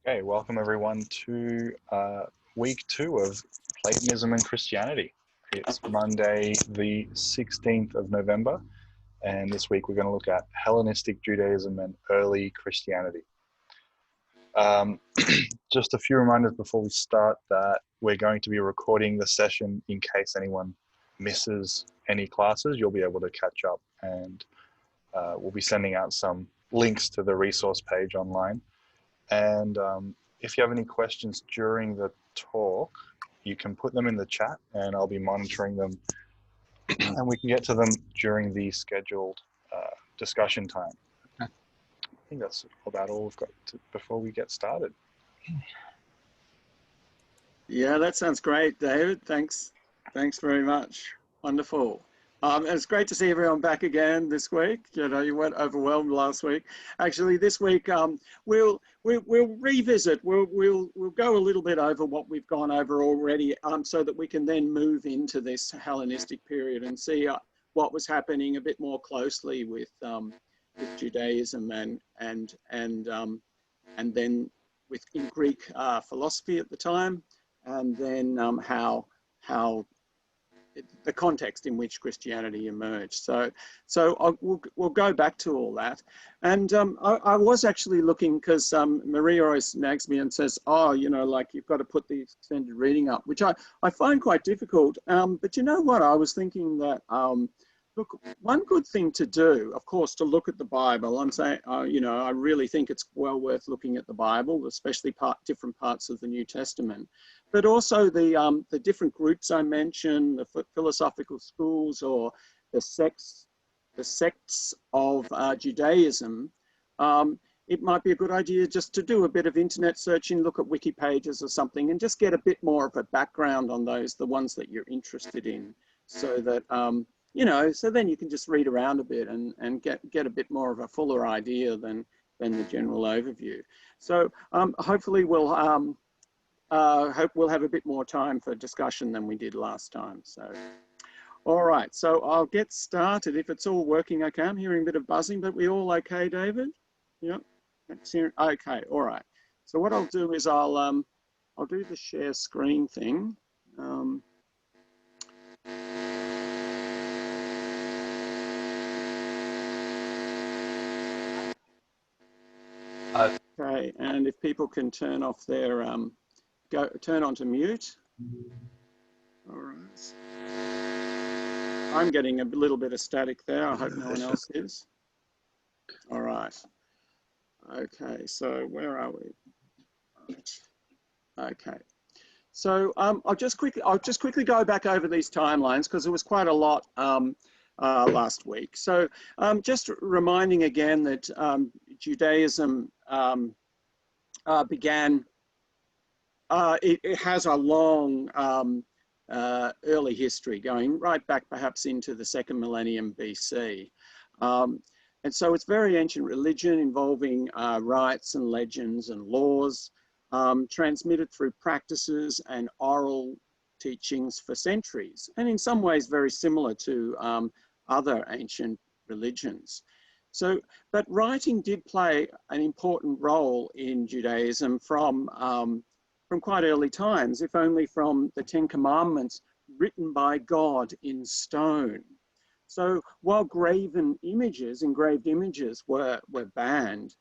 Okay, welcome everyone to week 2 of Platonism and Christianity. It's Monday, the 16th of November, and this week we're going to look at Hellenistic Judaism and early Christianity. Just a few reminders before we start that we're going to be recording the session in case anyone misses any classes. You'll be able to catch up, and we'll be sending out some links to the resource page online. And if you have any questions during the talk, you can put them in the chat and I'll be monitoring them and we can get to them during the scheduled discussion time. I think that's about all we've got before we get started. Yeah, that sounds great, David. Thanks very much. Wonderful. It's great to see everyone back again this week. You know, you weren't overwhelmed last week. Actually, this week we'll revisit. We'll go a little bit over what we've gone over already, so that we can then move into this Hellenistic period and see what was happening a bit more closely with Judaism and then in Greek philosophy at the time, and then how the context in which Christianity emerged. So we'll go back to all that. And I was actually looking, because Maria always nags me and says, oh, you know, like you've got to put the extended reading up, which I find quite difficult. But you know what, I was thinking that, look, one good thing to do, of course, to look at the Bible and say, you know, I really think it's well worth looking at the Bible, especially different parts of the New Testament. But also the different groups I mentioned, the philosophical schools or the sects of Judaism, it might be a good idea just to do a bit of internet searching, look at wiki pages or something, and just get a bit more of a background on those, the ones that you're interested in, so that, you know, so then you can just read around a bit and get a bit more of a fuller idea than the general overview. So hopefully hope we'll have a bit more time for discussion than we did last time. So, all right, so I'll get started if it's all working okay. I'm hearing a bit of buzzing, but we all okay, David? Yep, okay, all right. So what I'll do is I'll do the share screen thing. Okay, and if people can turn off their turn on to mute. All right. I'm getting a little bit of static there. I hope no one else is. All right. Okay, so where are we? Right. Okay. So I'll just quickly go back over these timelines, because there was quite a lot last week. So just reminding again that Judaism began. It has a long early history going right back perhaps into the 2nd millennium BC. And so it's very ancient religion involving rites and legends and laws, transmitted through practices and oral teachings for centuries, and in some ways very similar to other ancient religions. So, but writing did play an important role in Judaism from quite early times, if only from the 10 Commandments written by God in stone. So while engraved images were banned,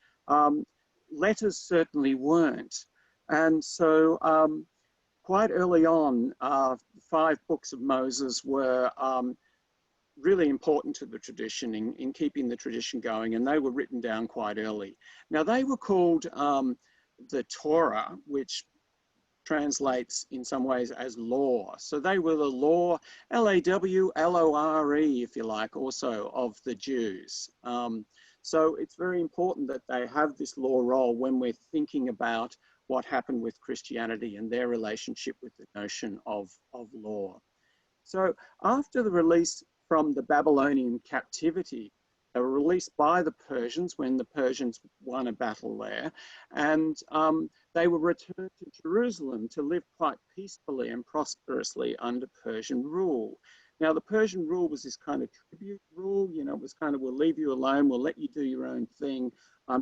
letters certainly weren't. And so quite early on, 5 books of Moses were really important to the tradition in keeping the tradition going, and they were written down quite early. Now they were called the Torah, which translates in some ways as law. So they were the law, L-A-W-L-O-R-E, if you like, also of the Jews. So it's very important that they have this law role when we're thinking about what happened with Christianity and their relationship with the notion of law. So after the release from the Babylonian captivity, they were released by the Persians when the Persians won a battle there, and they were returned to Jerusalem to live quite peacefully and prosperously under Persian rule. Now, the Persian rule was this kind of tribute rule, you know, it was kind of, we'll leave you alone, we'll let you do your own thing,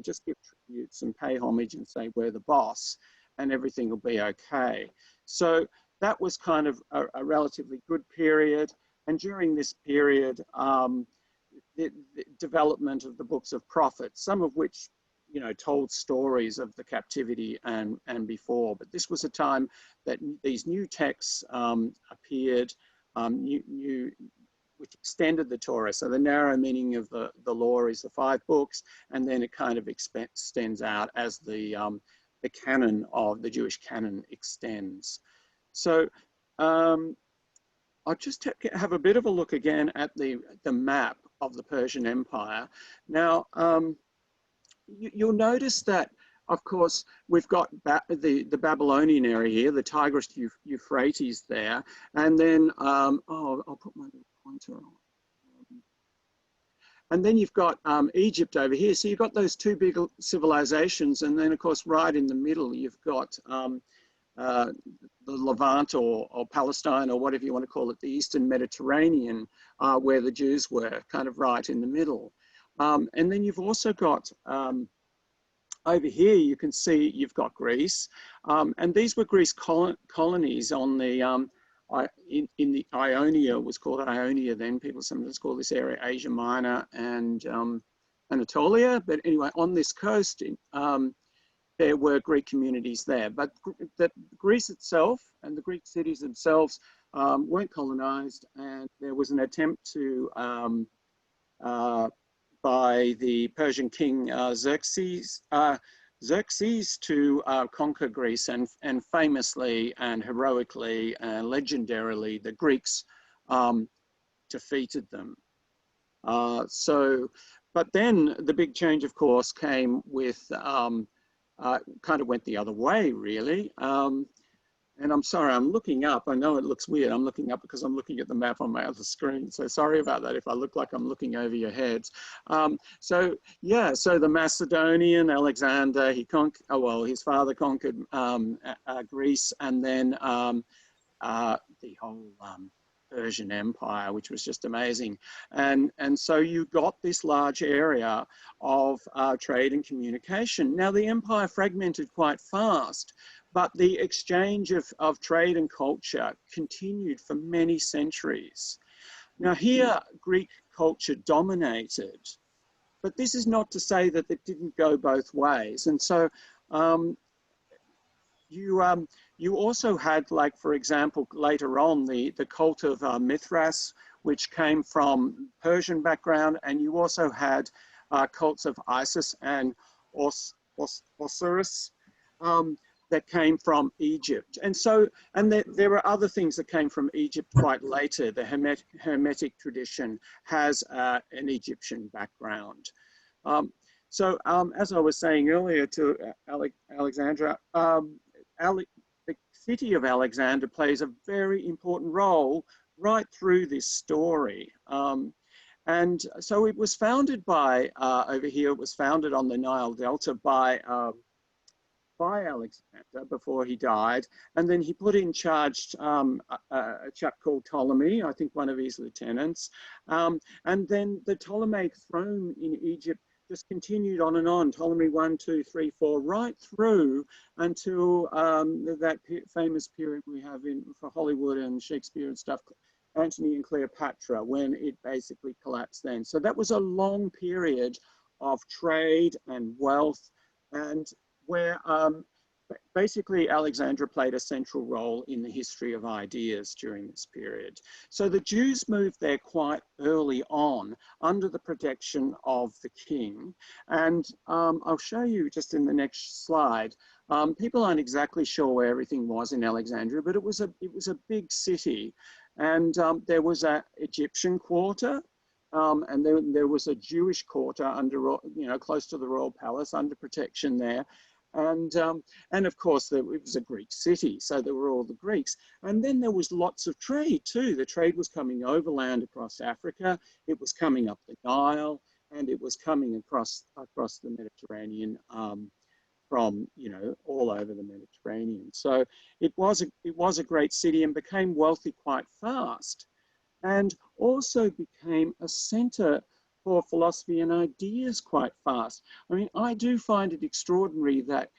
just give tributes and pay homage and say we're the boss, and everything will be okay. So that was kind of a relatively good period. And during this period, the development of the books of prophets, some of which, you know, told stories of the captivity and before. But this was a time that these new texts appeared, which extended the Torah. So the narrow meaning of the law is the 5 books, and then it kind of extends out as the canon of the Jewish canon extends. So I'll just have a bit of a look again at the map of the Persian Empire. Now, you'll notice that, of course, we've got the Babylonian area here, the Tigris Euphrates there, and then, I'll put my little pointer on. And then you've got Egypt over here. So you've got those 2 big civilizations, and then, of course, right in the middle, you've got the Levant or Palestine, or whatever you want to call it, the Eastern Mediterranean, where the Jews were, kind of right in the middle. And then you've also got, over here, you can see you've got Greece. And these were Greece colonies on the, in the Ionia, was called Ionia then. People sometimes call this area Asia Minor and Anatolia. But anyway, on this coast, there were Greek communities there. But Greece itself and the Greek cities themselves weren't colonized, and there was an attempt to, by the Persian king Xerxes to conquer Greece, and famously and heroically and legendarily, the Greeks defeated them. But then the big change, of course, came with, kind of went the other way, really. And I'm sorry, I'm looking up. I know it looks weird. I'm looking up because I'm looking at the map on my other screen. So sorry about that if I look like I'm looking over your heads. So the Macedonian Alexander, his father conquered Greece, and then the whole Persian Empire, which was just amazing. And so you got this large area of trade and communication. Now the empire fragmented quite fast, but the exchange of trade and culture continued for many centuries. Now here, Greek culture dominated, but this is not to say that it didn't go both ways. And so you also had, like, for example, later on, the cult of Mithras, which came from Persian background, and you also had cults of Isis and Osiris that came from Egypt. And so, there were other things that came from Egypt quite later. The Hermetic tradition has an Egyptian background. As I was saying earlier to Alexandra, the city of Alexander plays a very important role right through this story. And so it was founded by, over here, it was founded on the Nile Delta by Alexander before he died. And then he put in charge a chap called Ptolemy, I think one of his lieutenants. And then the Ptolemaic throne in Egypt just continued on and on, Ptolemy 1, 2, 3, 4, right through until that famous period we have for Hollywood and Shakespeare and stuff, Antony and Cleopatra, when it basically collapsed then. So that was a long period of trade and wealth, and where basically Alexandria played a central role in the history of ideas during this period. So the Jews moved there quite early on under the protection of the king. And I'll show you just in the next slide. People aren't exactly sure where everything was in Alexandria, but it was a big city. And there was an Egyptian quarter, and then there was a Jewish quarter under, close to the royal palace, under protection there. And of course, it was a Greek city, so there were all the Greeks. And then there was lots of trade too. The trade was coming overland across Africa, it was coming up the Nile, and it was coming across the Mediterranean from, all over the Mediterranean. So it was a great city and became wealthy quite fast, and also became a center for philosophy and ideas quite fast. I mean, I do find it extraordinary that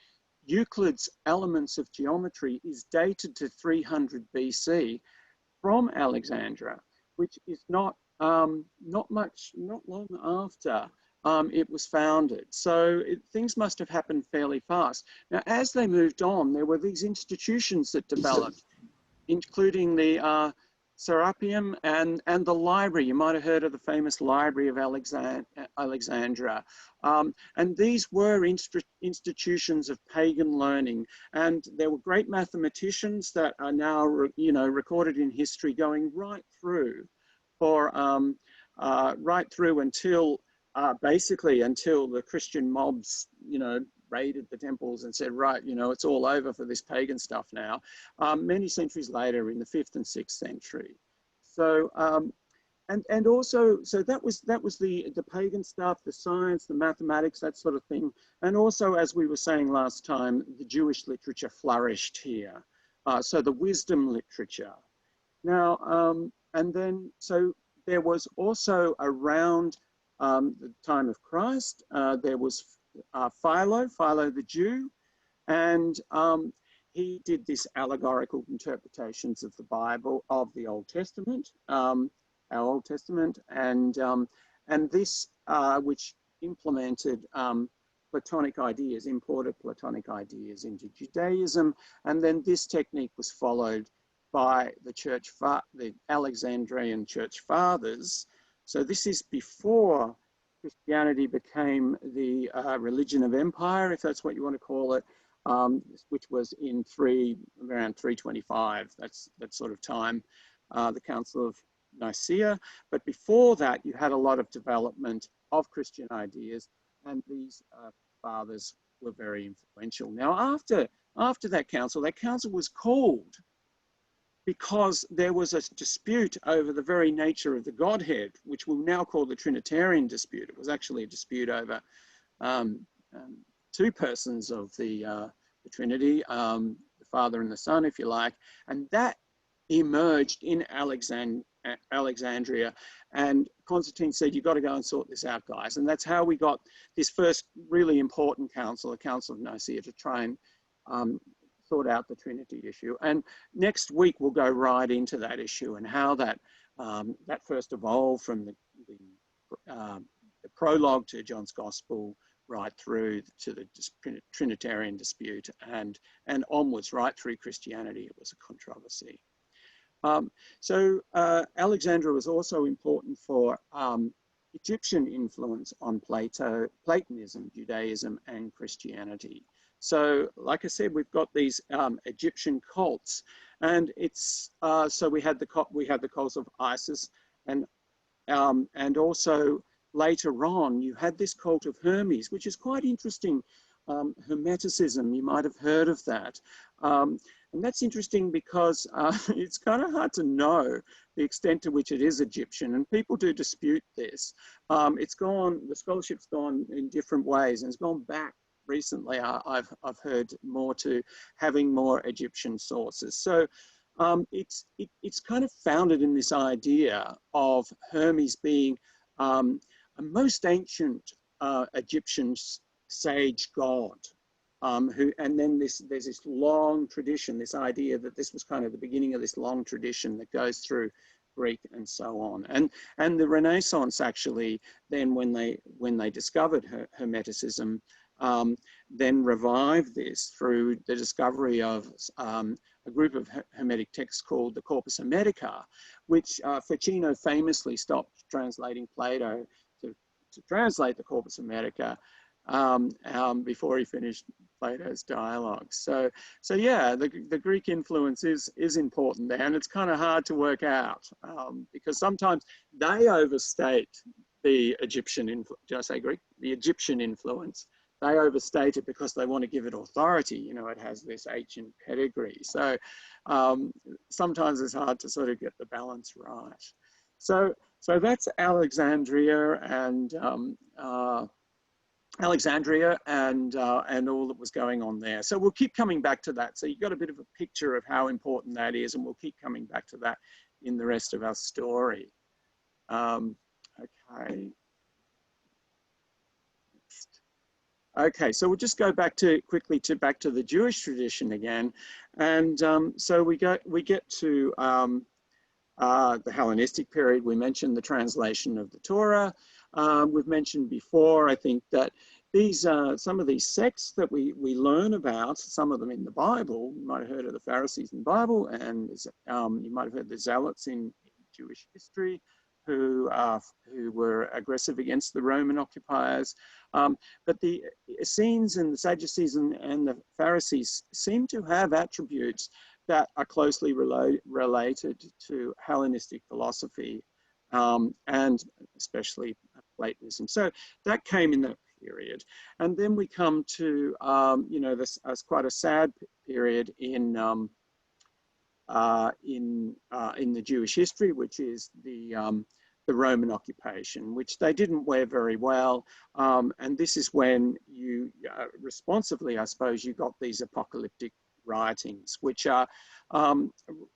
Euclid's Elements of Geometry is dated to 300 BC from Alexandria, which is not long after it was founded. So things must have happened fairly fast. Now, as they moved on, there were these institutions that developed, including the Serapeum and the library. You might have heard of the famous Library of Alexandria. And these were institutions of pagan learning. And there were great mathematicians that are now, recorded in history, going right through until basically until the Christian mobs, raided the temples and said, right, it's all over for this pagan stuff now, many centuries later in the 5th and 6th century. So, and also, so that was the pagan stuff, the science, the mathematics, that sort of thing. And also, as we were saying last time, the Jewish literature flourished here. So the wisdom literature. Now, and then, so there was also around the time of Christ, there was Philo the Jew, and he did this allegorical interpretations of the Bible, of the Old Testament, our Old Testament, and this, which implemented Platonic ideas, imported Platonic ideas into Judaism, and then this technique was followed by the Alexandrian church fathers. So this is before Christianity became the religion of empire, if that's what you want to call it, which was in around 325, that's that sort of time, the Council of Nicaea. But before that, you had a lot of development of Christian ideas, and these fathers were very influential. Now, after that council was called because there was a dispute over the very nature of the Godhead, which we'll now call the Trinitarian dispute. It was actually a dispute over two persons of the Trinity, the Father and the Son, if you like, and that emerged in Alexandria. And Constantine said, you've got to go and sort this out, guys. And that's how we got this first really important council, the Council of Nicaea, to try and sort out the Trinity issue. And next week we'll go right into that issue and how that that first evolved from the prologue to John's Gospel right through to the Trinitarian dispute and onwards right through Christianity. It was a controversy. So Alexandria was also important for Egyptian influence on Platonism, Judaism, and Christianity. So, like I said, we've got these Egyptian cults, and it's so we had the cults of Isis, and also later on you had this cult of Hermes, which is quite interesting. Hermeticism, you might have heard of that. And that's interesting because it's kind of hard to know the extent to which it is Egyptian, and people do dispute this. The scholarship's gone in different ways, and it's gone back recently. I've heard more to having more Egyptian sources. So it's kind of founded in this idea of Hermes being a most ancient Egyptian sage god. And then there's this long tradition, this idea that this was kind of the beginning of this long tradition that goes through Greek and so on. And the Renaissance actually, then when they discovered Hermeticism, then revived this through the discovery of a group of Hermetic texts called the Corpus Hermetica, which Ficino famously stopped translating Plato to translate the Corpus Hermetica before he finished Plato's dialogues. So yeah, the Greek influence is important there, and it's kind of hard to work out because sometimes they overstate the Egyptian, did I say Greek? The Egyptian influence. They overstate it because they want to give it authority. You know, it has this ancient pedigree. So sometimes it's hard to sort of get the balance right. So that's Alexandria and all that was going on there. So we'll keep coming back to that. So you've got a bit of a picture of how important that is, and we'll keep coming back to that in the rest of our story. Okay. Okay, so we'll just go back to quickly back to the Jewish tradition again, and so we get to the Hellenistic period. We mentioned the translation of the Torah. We've mentioned before, I think, that these some of these sects that we learn about, some of them in the Bible. You might have heard of the Pharisees in the Bible, and you might have heard the Zealots in Jewish history, who were aggressive against the Roman occupiers. But the Essenes and the Sadducees and the Pharisees seem to have attributes that are closely related to Hellenistic philosophy, and especially Platonism. So that came in that period. And then we come to, you know, this as quite a sad period in the Jewish history, which is the Roman occupation, which they didn't wear very well. And this is when you, responsively, I suppose, you got these apocalyptic writings, which are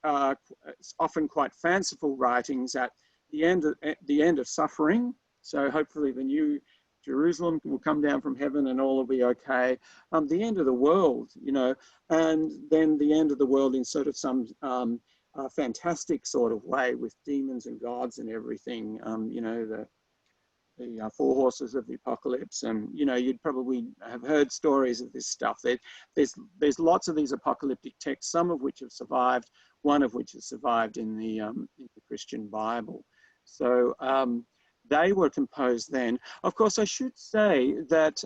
often quite fanciful writings at the end of suffering. So hopefully the new Jerusalem will come down from heaven and all will be okay. The end of the world, you know, and then the end of the world in sort of some fantastic sort of way with demons and gods and everything. You know, the four horses of the apocalypse, and you know, you'd probably have heard stories of this stuff. There's lots of these apocalyptic texts, some of which have survived, one of which has survived in the Christian Bible. So they were composed then. Of course, I should say that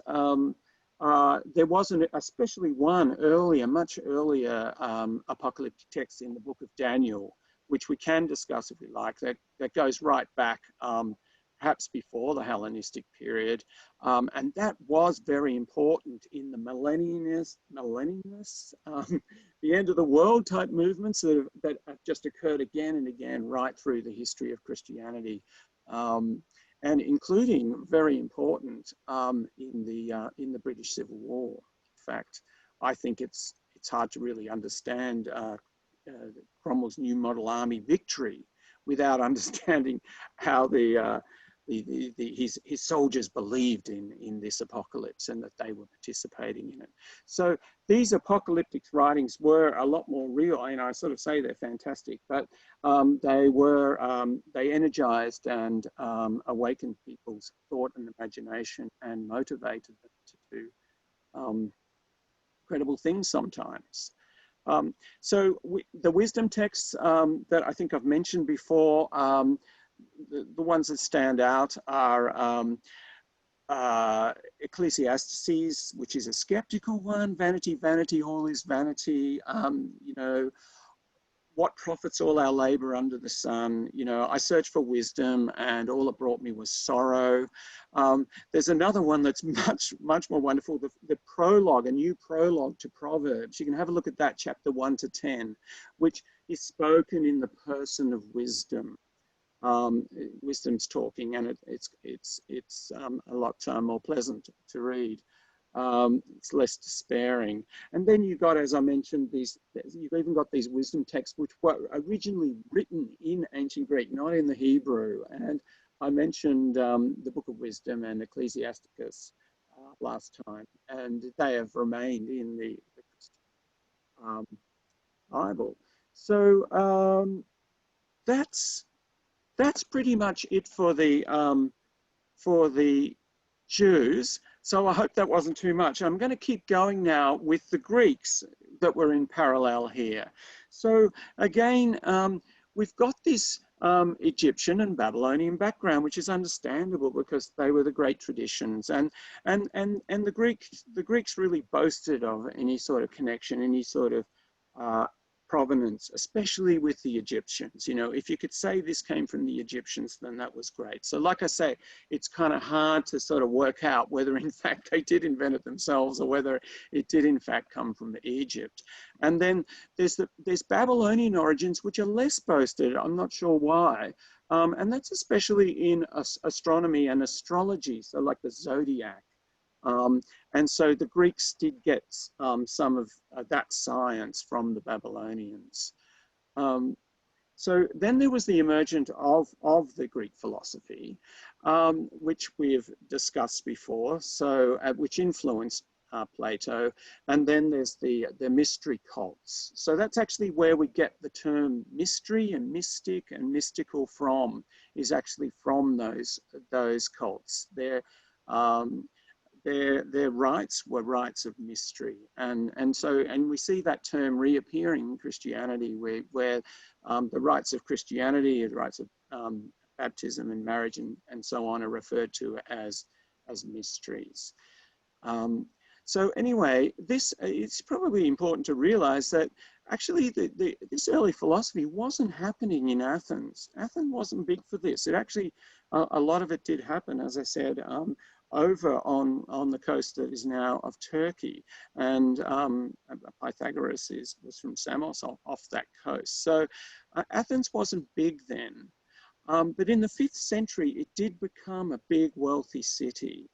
there wasn't, especially one earlier, much earlier apocalyptic text in the book of Daniel, which we can discuss if we like, that goes right back perhaps before the Hellenistic period. And that was very important in the millennialist, the end of the world type movements that have just occurred again and again right through the history of Christianity. And including, very important, in the British Civil War. In fact, I think it's hard to really understand Cromwell's New Model Army victory without understanding how his soldiers believed in this apocalypse and that they were participating in it. So these apocalyptic writings were a lot more real. And I sort of say they're fantastic, but they energized and awakened people's thought and imagination and motivated them to do incredible things sometimes. So the wisdom texts that I think I've mentioned before, the ones that stand out are Ecclesiastes, which is a skeptical one. Vanity, vanity, all is vanity. You know, what profits all our labor under the sun? You know, I searched for wisdom and all it brought me was sorrow. There's another one that's much more wonderful, the prologue, a new prologue to Proverbs. You can have a look at that, chapter 1 to 10, which is spoken in the person of wisdom. Wisdom's talking, and it's a lot more pleasant to read. It's less despairing. And then you've got, as I mentioned, you've even got these wisdom texts which were originally written in ancient Greek, not in the Hebrew. And I mentioned the Book of Wisdom and Ecclesiasticus last time, and they have remained in the Christian Bible. So that's pretty much it for the Jews. So I hope that wasn't too much. I'm going to keep going now with the Greeks that were in parallel here. So again, we've got this Egyptian and Babylonian background, which is understandable because they were the great traditions, and the Greeks really boasted of any sort of connection, any sort of provenance, especially with the Egyptians. You know, if you could say this came from the Egyptians, then that was great. So like I say, it's kind of hard to sort of work out whether in fact they did invent it themselves or whether it did in fact come from Egypt. And then there's Babylonian origins, which are less boasted. I'm not sure why. And that's especially in astronomy and astrology, so like the zodiac. And so the Greeks did get some of that science from the Babylonians. So then there was the emergence of the Greek philosophy, which we've discussed before, so which influenced Plato. And then there's the mystery cults. So that's actually where we get the term mystery and mystic and mystical from, is actually from those cults. Their rites were rites of mystery, and we see that term reappearing in Christianity, where the rites of Christianity, the rites of baptism and marriage and so on, are referred to as mysteries. So anyway, it's probably important to realize that actually this early philosophy wasn't happening in Athens. Athens wasn't big for this. It actually, a lot of it did happen, as I said, over on the coast that is now of Turkey. And Pythagoras was from Samos, off that coast. So Athens wasn't big then. But in the 5th century, it did become a big, wealthy city.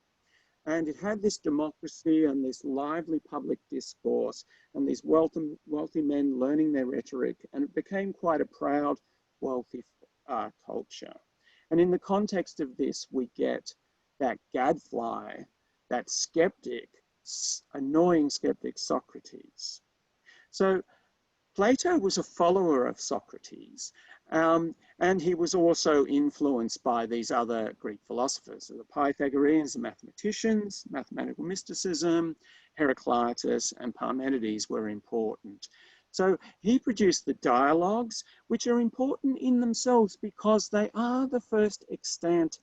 And it had this democracy and this lively public discourse and these wealthy men learning their rhetoric. And it became quite a proud, wealthy culture. And in the context of this, we get that gadfly, that skeptic, annoying skeptic Socrates. So Plato was a follower of Socrates, and he was also influenced by these other Greek philosophers. So the Pythagoreans, the mathematicians, mathematical mysticism, Heraclitus, and Parmenides were important. So he produced the dialogues, which are important in themselves because they are the first extant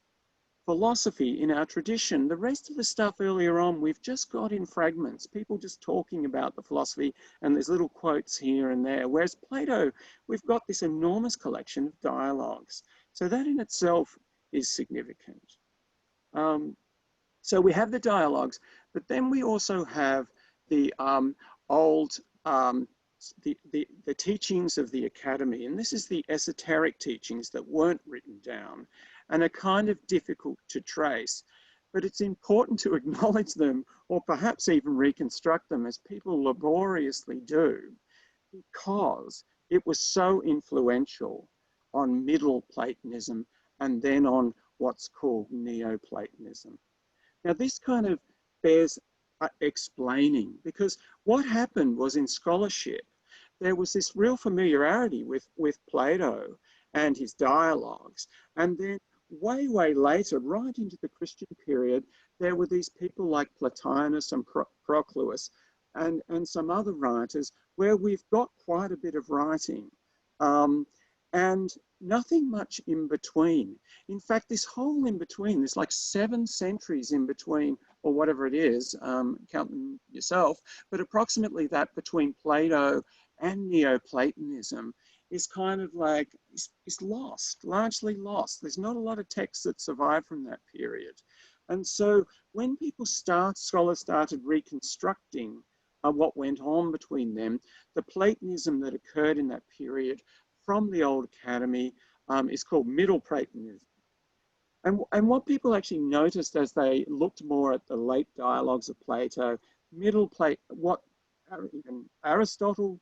philosophy in our tradition. The rest of the stuff earlier on, we've just got in fragments, people just talking about the philosophy, and there's little quotes here and there. Whereas Plato, we've got this enormous collection of dialogues. So that in itself is significant. So we have the dialogues, but then we also have the the teachings of the academy. And this is the esoteric teachings that weren't written down and are kind of difficult to trace. But it's important to acknowledge them, or perhaps even reconstruct them, as people laboriously do, because it was so influential on Middle Platonism and then on what's called Neoplatonism. Now, this kind of bears explaining, because what happened was, in scholarship, there was this real familiarity with Plato and his dialogues. And then way later, right into the Christian period, there were these people like Plotinus and Proclus and some other writers where we've got quite a bit of writing and nothing much in between. In fact, this whole in between, there's like 7 centuries in between, or whatever it is, count them yourself, but approximately that between Plato and Neoplatonism is kind of like, is lost, largely lost. There's not a lot of texts that survive from that period. And so when scholars started reconstructing what went on between them, the Platonism that occurred in that period from the old academy is called Middle Platonism. And what people actually noticed as they looked more at the late dialogues of Plato, what even Aristotle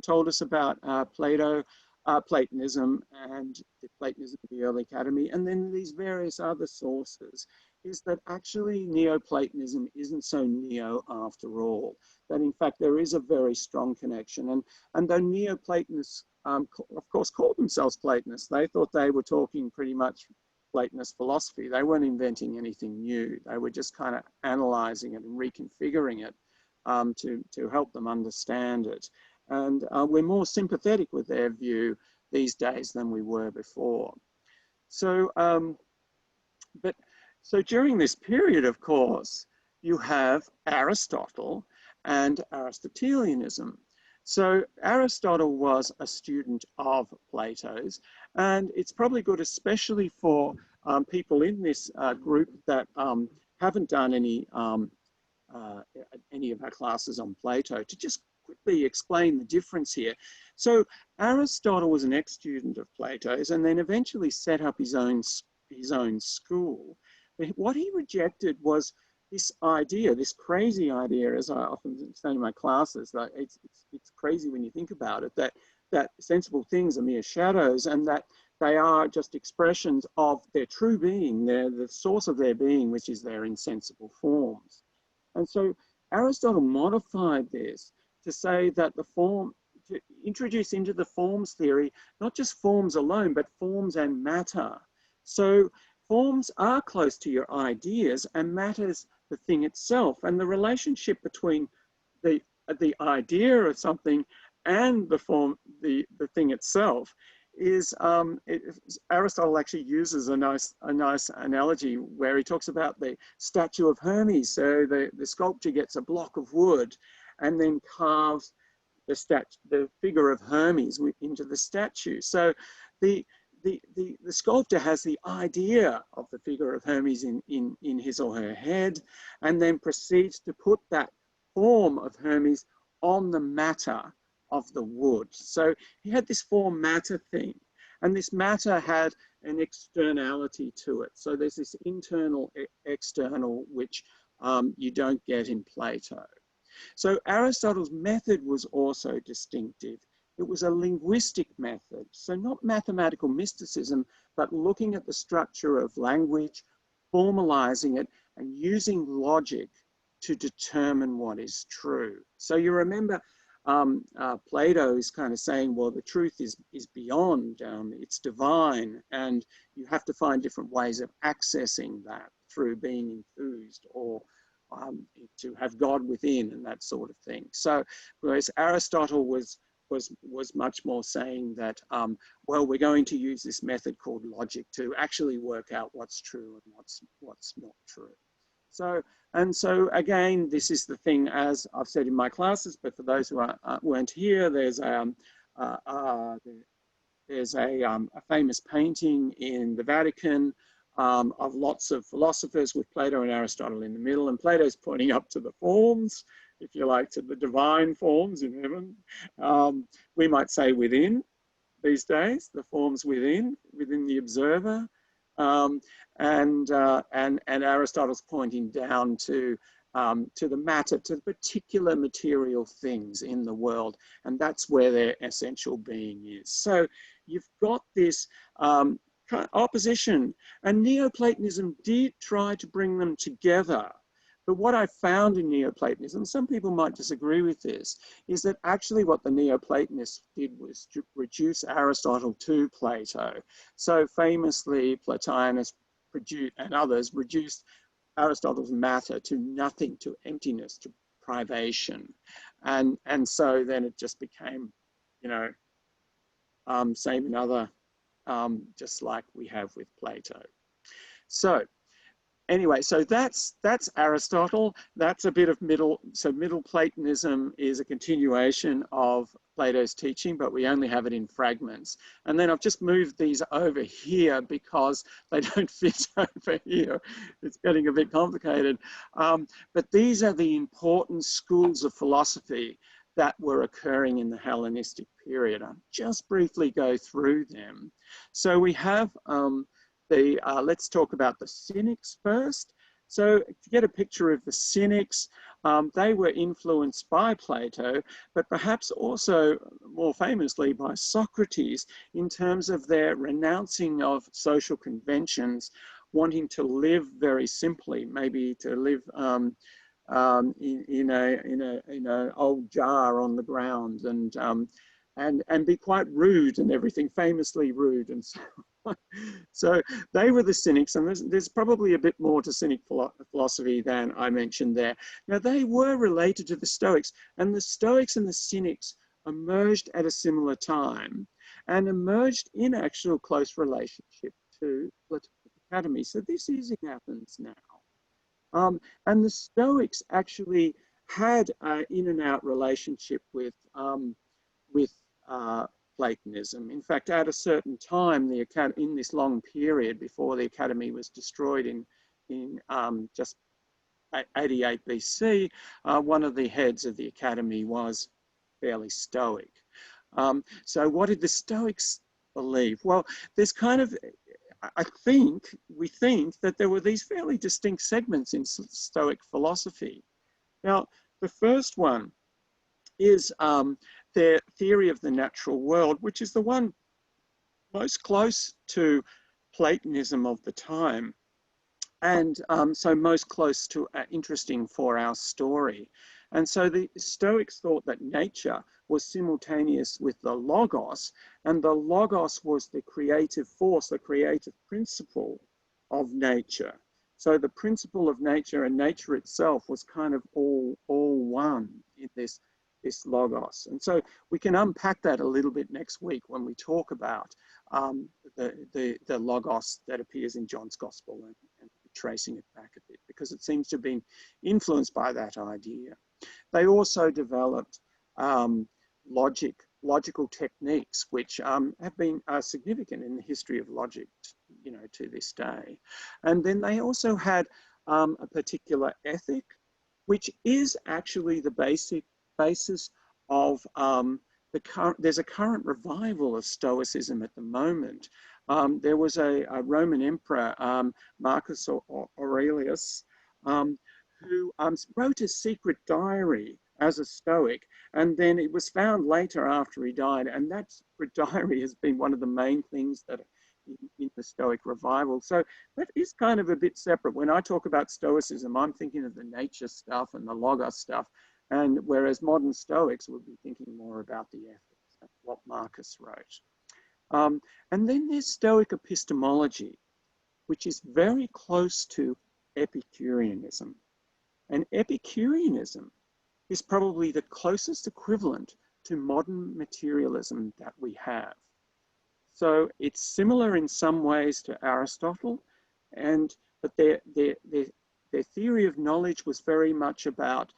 told us about Platonism and the Platonism of the early academy, and then these various other sources, is that actually Neoplatonism isn't so neo after all, that in fact there is a very strong connection. And though Neoplatonists, of course, called themselves Platonists, they thought they were talking pretty much Platonist philosophy. They weren't inventing anything new. They were just kind of analyzing it and reconfiguring it to help them understand it. And we're more sympathetic with their view these days than we were before. So, so during this period, of course, you have Aristotle and Aristotelianism. So Aristotle was a student of Plato's, and it's probably good, especially for people in this group that haven't done any of our classes on Plato, to just quickly explain the difference here. So Aristotle was an ex-student of Plato's and then eventually set up his own school. But what he rejected was this idea, this crazy idea, as I often say in my classes, that it's crazy when you think about it, that that sensible things are mere shadows and that they are just expressions of their true being, the source of their being, which is their insensible forms. And so Aristotle modified this to say that the form, to introduce into the forms theory, not just forms alone, but forms and matter. So forms are close to your ideas and matter's the thing itself. And the relationship between the idea of something and the form, the thing itself is, Aristotle actually uses a nice analogy where he talks about the statue of Hermes. So the sculptor gets a block of wood and then carves the figure of Hermes into the statue. So the sculptor has the idea of the figure of Hermes in his or her head, and then proceeds to put that form of Hermes on the matter of the wood. So he had this form matter thing, and this matter had an externality to it. So there's this internal, external, which you don't get in Plato. So Aristotle's method was also distinctive. It was a linguistic method. So not mathematical mysticism, but looking at the structure of language, formalizing it, and using logic to determine what is true. So you remember Plato is kind of saying, well, the truth is beyond, it's divine, and you have to find different ways of accessing that through being enthused or to have God within and that sort of thing. So whereas Aristotle was much more saying that, well, we're going to use this method called logic to actually work out what's true and what's not true. So, and so again, this is the thing, as I've said in my classes, but for those who weren't here, there's a famous painting in the Vatican of lots of philosophers with Plato and Aristotle in the middle, and Plato's pointing up to the forms, if you like, to the divine forms in heaven. We might say within these days, the forms within the observer. And Aristotle's pointing down to the matter, to the particular material things in the world, and that's where their essential being is. So you've got this opposition, and Neoplatonism did try to bring them together. But what I found in Neoplatonism, some people might disagree with this, is that actually what the Neoplatonists did was to reduce Aristotle to Plato. So famously, Plotinus and others reduced Aristotle's matter to nothing, to emptiness, to privation. And so then it just became, you know, same another, just like we have with Plato. So anyway, so that's Aristotle. That's a bit of Middle Platonism is a continuation of Plato's teaching, but we only have it in fragments. And then I've just moved these over here because they don't fit over here. It's getting a bit complicated. But these are the important schools of philosophy that were occurring in the Hellenistic period. I'll just briefly go through them. So we have let's talk about the Cynics first. So to get a picture of the Cynics, they were influenced by Plato, but perhaps also more famously by Socrates in terms of their renouncing of social conventions, wanting to live very simply, maybe to live in a old jar on the ground and be quite rude and everything, famously rude and so on. So they were the Cynics, and there's probably a bit more to Cynic philosophy than I mentioned there. Now they were related to the Stoics, and the Stoics and the Cynics emerged at a similar time and emerged in actual close relationship to Platonic Academy. So this is in Athens now. And the Stoics actually had an in and out relationship with Platonism. In fact, at a certain time, in this long period before the Academy was destroyed in just 88 BC, one of the heads of the Academy was fairly Stoic. So what did the Stoics believe? Well, there's kind of, we think that there were these fairly distinct segments in Stoic philosophy. Now, the first one is their theory of the natural world, which is the one most close to Platonism of the time, and so most close to interesting for our story. And so the Stoics thought that nature was simultaneous with the logos, and the logos was the creative force, the creative principle of nature. So the principle of nature and nature itself was kind of all one in this logos. And so we can unpack that a little bit next week when we talk about the logos that appears in John's Gospel and tracing it back a bit, because it seems to have been influenced by that idea. They also developed logical techniques, which have been significant in the history of logic, you know, to this day. And then they also had a particular ethic, which is actually the basis of there's a current revival of Stoicism at the moment. There was a Roman emperor, Marcus Aurelius, who wrote a secret diary as a Stoic, and then it was found later after he died, and that secret diary has been one of the main things that in the Stoic revival. So that is kind of a bit separate. When I talk about Stoicism, I'm thinking of the nature stuff and the logos stuff, and whereas modern Stoics would be thinking more about the ethics. That's what Marcus wrote. And then there's Stoic epistemology, which is very close to Epicureanism. And Epicureanism is probably the closest equivalent to modern materialism that we have. So it's similar in some ways to Aristotle, but their theory of knowledge was very much about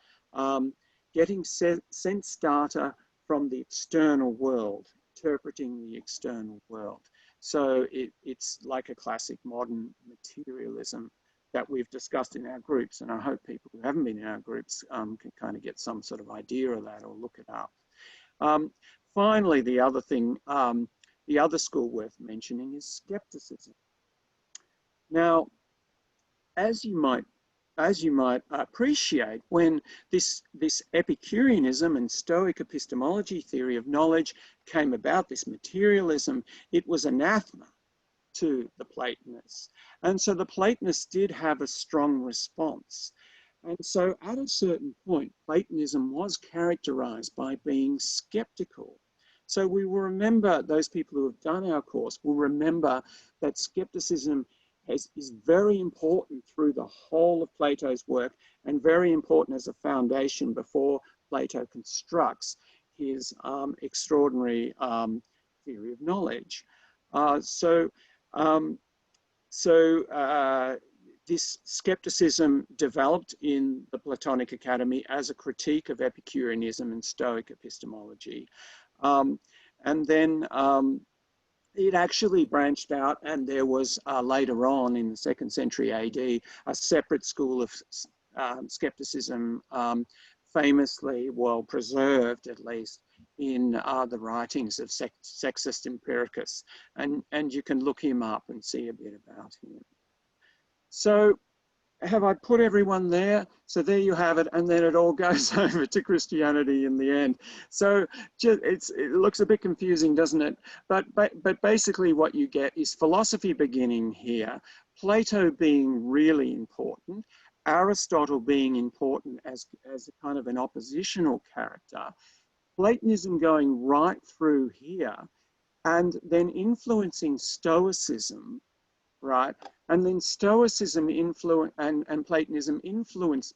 getting sense data from the external world, interpreting the external world. So it's like a classic modern materialism that we've discussed in our groups, and I hope people who haven't been in our groups can kind of get some sort of idea of that or look it up. Finally, the other thing, the other school worth mentioning is skepticism. Now, as you might appreciate, when this Epicureanism and Stoic epistemology theory of knowledge came about, this materialism, it was anathema to the Platonists. And so the Platonists did have a strong response. And so at a certain point, Platonism was characterized by being skeptical. So we will remember, those people who have done our course will remember that skepticism is very important through the whole of Plato's work, and very important as a foundation before Plato constructs his extraordinary theory of knowledge. This skepticism developed in the Platonic Academy as a critique of Epicureanism and Stoic epistemology. And then it actually branched out, and there was later on in the 2nd century AD, a separate school of skepticism, famously well preserved at least in the writings of Sextus Empiricus, and you can look him up and see a bit about him. So have I put everyone there? So there you have it, and then it all goes over to Christianity in the end. So it looks a bit confusing, doesn't it? But basically what you get is philosophy beginning here, Plato being really important, Aristotle being important as a kind of an oppositional character, Platonism going right through here, and then influencing Stoicism, right? And then Stoicism and Platonism influence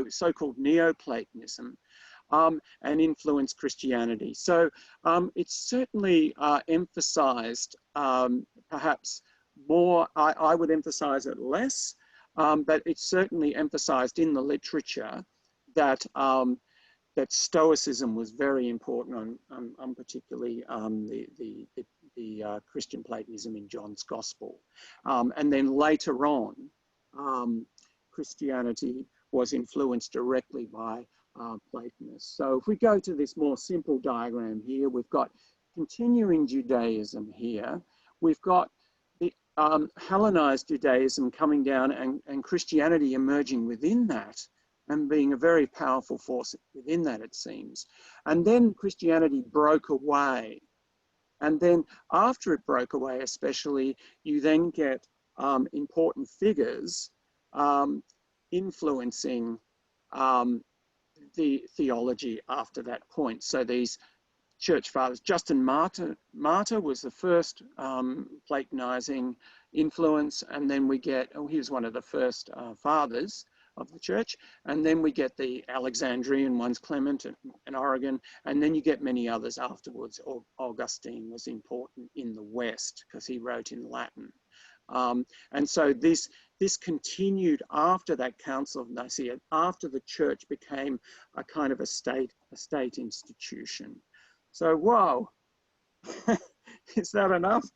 so-called Neoplatonism, and influence Christianity. So it's certainly emphasized, perhaps more, I would emphasize it less, but it's certainly emphasized in the literature that that Stoicism was very important on particularly the Christian Platonism in John's Gospel. And then later on, Christianity was influenced directly by Platonists. So if we go to this more simple diagram here, we've got continuing Judaism here. We've got the Hellenized Judaism coming down and Christianity emerging within that. and being a very powerful force within that, it seems. And then Christianity broke away. And then after it broke away, especially, you then get important figures influencing the theology after that point. So these church fathers, Justin Martyr was the first Platonizing influence, and then we get, he was one of the first fathers of the church, and then we get the Alexandrian ones, Clement and Origen, and then you get many others afterwards. Augustine was important in the West because he wrote in Latin. And so this continued after that Council of Nicaea, after the church became a kind of a state institution. So, whoa, is that enough?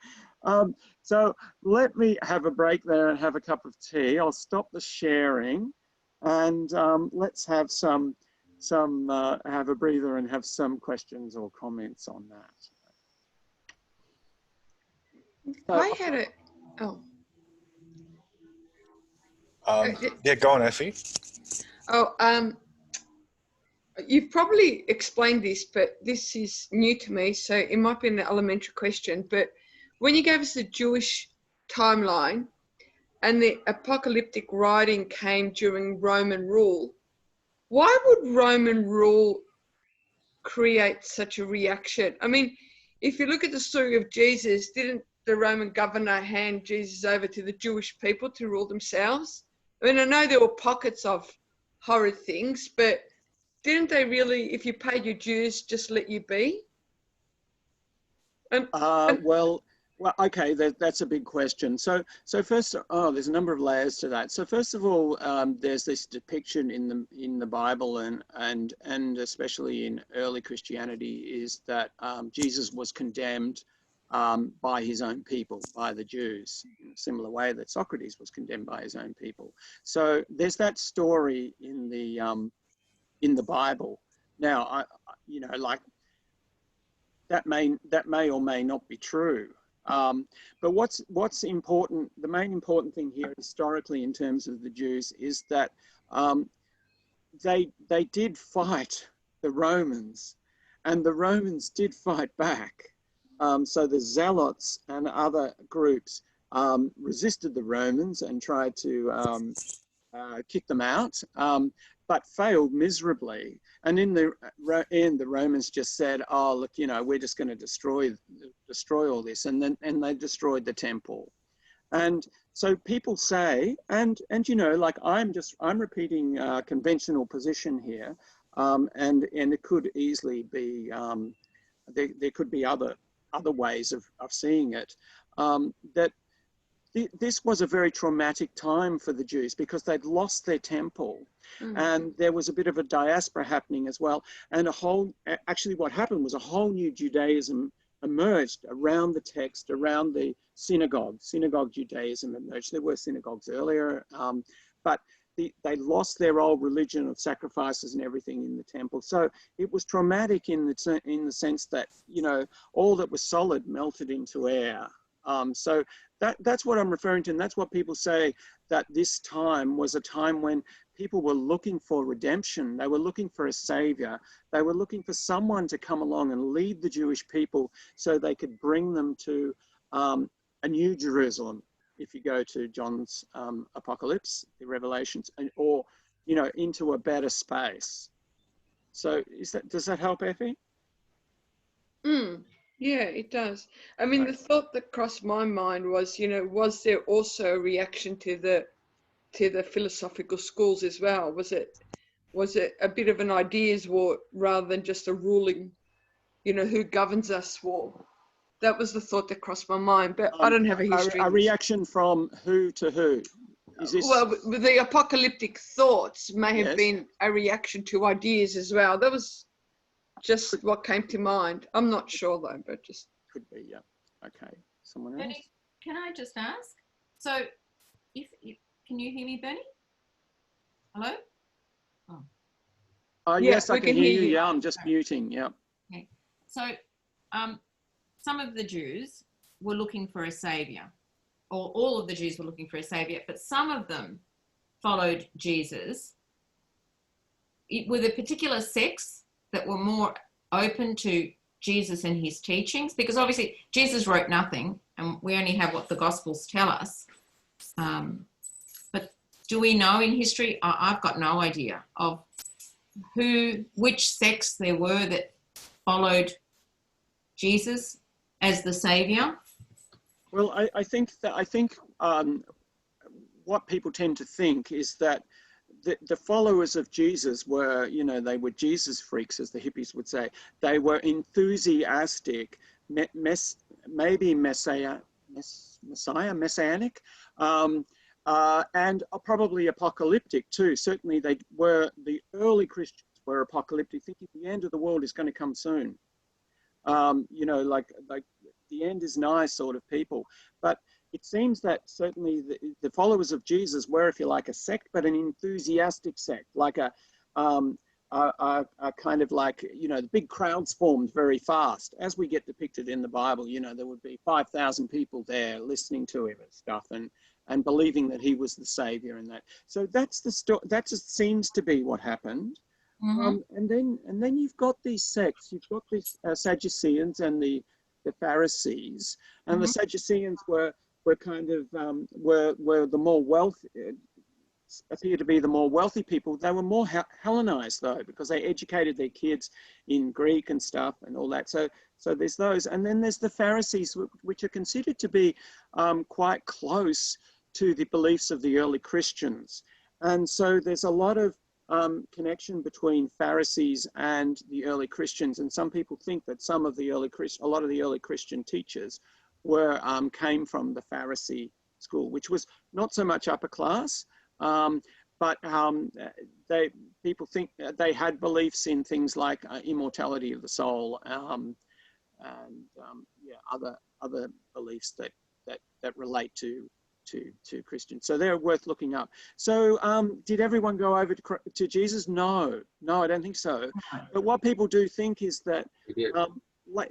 So let me have a break there and have a cup of tea. I'll stop the sharing, and let's have have a breather and have some questions or comments on that. So, I had a, yeah, go on, Effie. You've probably explained this, but this is new to me, so it might be an elementary question. But when you gave us the Jewish timeline and the apocalyptic writing came during Roman rule, why would Roman rule create such a reaction? I mean, if you look at the story of Jesus, didn't the Roman governor hand Jesus over to the Jewish people to rule themselves? I mean, I know there were pockets of horrid things, but didn't they really, if you paid your dues, just let you be? Well, okay, that's a big question. So first, there's a number of layers to that. So first of all, there's this depiction in the Bible and especially in early Christianity is that Jesus was condemned by his own people, by the Jews, in a similar way that Socrates was condemned by his own people. So there's that story in the Bible. Now, like that may or may not be true. But what's important, the main important thing here historically in terms of the Jews is that they did fight the Romans, and the Romans did fight back. So the Zealots and other groups resisted the Romans and tried to kick them out, but failed miserably. And in the end, the Romans just said, "Oh, look, we're just going to destroy all this," and they destroyed the temple. And so people say, and like I'm repeating a conventional position here, and it could easily be there could be other ways of seeing it, that this was a very traumatic time for the Jews because they'd lost their temple. And there was a bit of a diaspora happening as well. And actually what happened was a whole new Judaism emerged around the text, around the synagogue. Synagogue Judaism emerged. There were synagogues earlier, but they lost their old religion of sacrifices and everything in the temple. So it was traumatic in the sense that, all that was solid melted into air. So that's what I'm referring to. And that's what people say, that this time was a time when people were looking for redemption. They were looking for a savior. They were looking for someone to come along and lead the Jewish people so they could bring them to a new Jerusalem. If you go to John's Apocalypse, the Revelations, or, into a better space. So does that help, Effie? Yeah, it does. I mean, the thought that crossed my mind was, was there also a reaction to the philosophical schools as well? Was it a bit of an ideas war rather than just a ruling, who governs us war? That was the thought that crossed my mind, but I don't have a history. A reaction from who to who? Is this... Well, the apocalyptic thoughts may have been a reaction to ideas as well. That was just what came to mind. I'm not sure though, but just could be. Yeah. Okay. Someone else. Bernie, can I just ask? So, can you hear me, Bernie? Hello? Oh. Yes, I can hear you. Yeah, I'm just muting. Yeah. Okay. So, some of the Jews were looking for a savior, or all of the Jews were looking for a savior, but some of them followed Jesus were there particular sects that were more open to Jesus and his teachings? Because obviously Jesus wrote nothing, and we only have what the Gospels tell us. But do we know in history? I've got no idea of which sects there were that followed Jesus as the Saviour. Well, I think what people tend to think is that the followers of Jesus were, you know, they were Jesus freaks, as the hippies would say. They were enthusiastic, maybe messianic, and probably apocalyptic too. Certainly the early Christians were apocalyptic, thinking the end of the world is going to come soon. You know, like the end is nigh sort of people. But it seems that certainly the followers of Jesus were, if you like, a sect, but an enthusiastic sect, like a kind of like, you know, the big crowds formed very fast. As we get depicted in the Bible, you know, there would be 5,000 people there listening to him and stuff, and believing that he was the Savior and that. So that's the story. That just seems to be what happened. Mm-hmm. And then you've got these sects. You've got these Sadduceans and the Pharisees, and Mm-hmm. the Sadduceans were kind of were the more wealthy, appear to be the more wealthy people. They were more Hellenized though, because they educated their kids in Greek and stuff and all that. So there's those, and then there's the Pharisees, which are considered to be quite close to the beliefs of the early Christians, and so there's a lot of connection between Pharisees and the early Christians, and some people think that a lot of the early Christian teachers came from the Pharisee school, which was not so much upper class, but people think they had beliefs in things like immortality of the soul, and other beliefs that relate to Christians. So they're worth looking up. So did everyone go over to Jesus? No, I don't think so. But what people do think is that what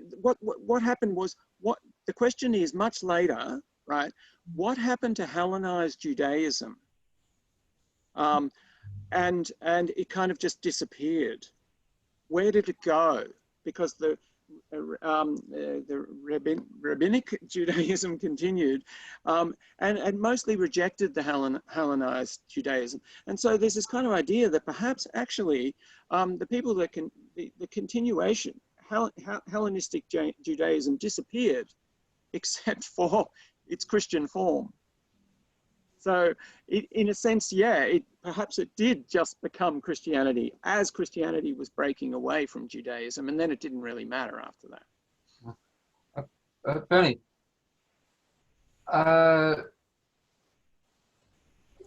happened was, the question is much later, right? What happened to Hellenized Judaism? And it kind of just disappeared. Where did it go? Because the rabbinic Judaism continued, and mostly rejected the Hellenized Judaism. And so there's this kind of idea that perhaps actually the people that the continuation, Hellenistic Judaism disappeared, except for its Christian form. So in a sense, perhaps it did just become Christianity as Christianity was breaking away from Judaism, and then it didn't really matter after that. Bernie,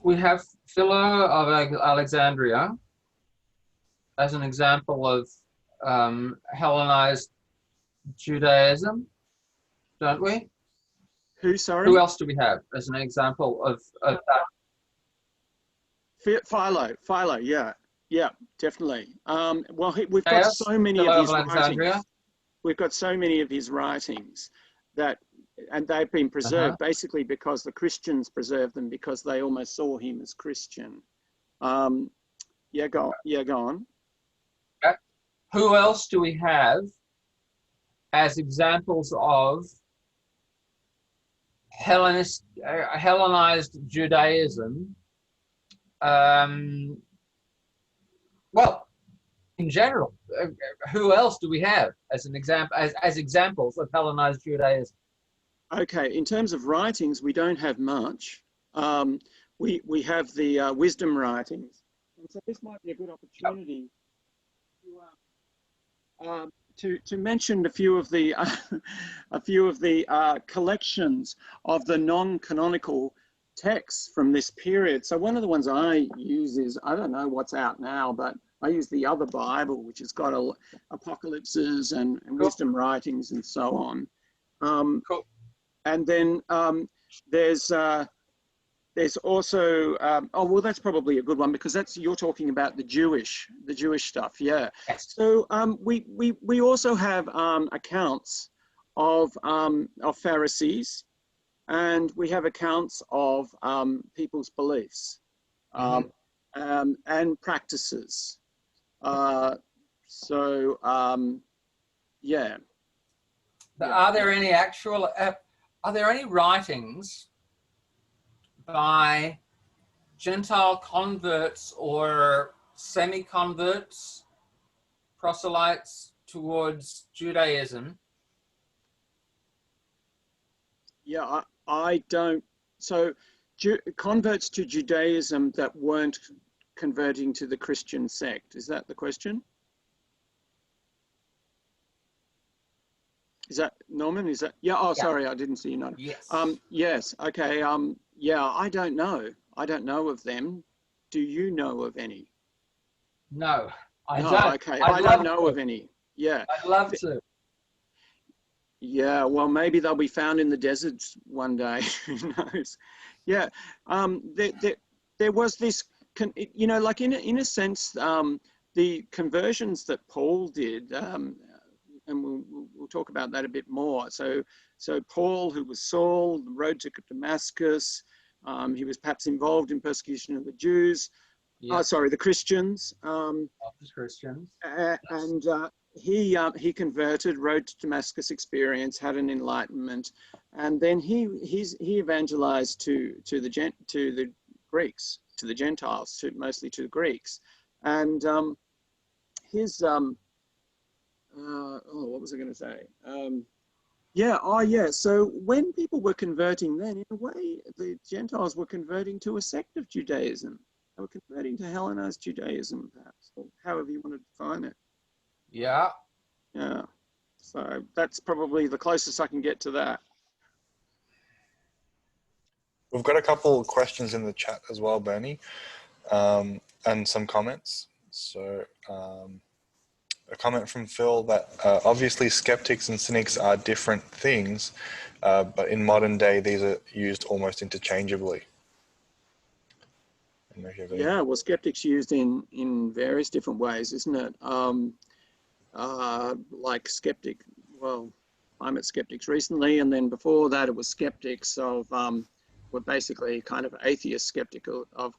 we have Philo of Alexandria as an example of Hellenized Judaism, don't we? Who, sorry? Who else do we have as an example of that? Philo, yeah, definitely. Well, we've got so many of his writings. We've got so many of his writings and they've been preserved basically because the Christians preserved them, because they almost saw him as Christian. Go on. Okay. Who else do we have as examples of Hellenized Judaism? Well, in general, who else do we have as an example, as examples of Hellenized Judaism? Okay, in terms of writings, we don't have much. We have the wisdom writings, and so this might be a good opportunity to mention a few of the collections of the non-canonical texts from this period. So one of the ones I use is, I don't know what's out now, but I use the Other Bible, which has got apocalypses and wisdom writings and so on. Cool. And then there's also that's probably a good one, because you're talking about the Jewish stuff, yeah. Yes. So we also have accounts of Pharisees, and we have accounts of people's beliefs and practices. Yeah. Are there any actual, are there any writings by Gentile converts or semi-converts, proselytes towards Judaism? Yeah, I don't. So converts to Judaism that weren't converting to the Christian sect. Is that the question? Is that Norman? Is that, yeah? Oh, Yeah. sorry, I didn't see you nodding. Yes. Yes. Okay. Yeah, I don't know. I don't know of them. Do you know of any? No, I No, don't. okay. I'd I love don't know to. of any. Yeah. I'd love to. Yeah. Well, maybe they'll be found in the deserts one day. Who knows? Yeah. There was this, you know, like in a sense, the conversions that Paul did, and we'll talk about that a bit more. So Paul, who was Saul, the road to Damascus, he was perhaps involved in persecution of the Jews. Yeah. Sorry, the Christians. Of the Christians. And he converted, road to Damascus experience, had an enlightenment, and then he evangelized to the Greeks, to the Gentiles, mostly to the Greeks, and his what was I going to say? So when people were converting then, in a way, the Gentiles were converting to a sect of Judaism. They were converting to Hellenized Judaism, perhaps, or however you want to define it. Yeah. Yeah. So that's probably the closest I can get to that. We've got a couple of questions in the chat as well, Bernie, and some comments. So a comment from Phil that obviously skeptics and cynics are different things, but in modern day, these are used almost interchangeably. Yeah, well, skeptics used in various different ways, isn't it? Like skeptic, well, I met skeptics recently, and then before that it was skeptics of, were basically kind of atheist skeptical of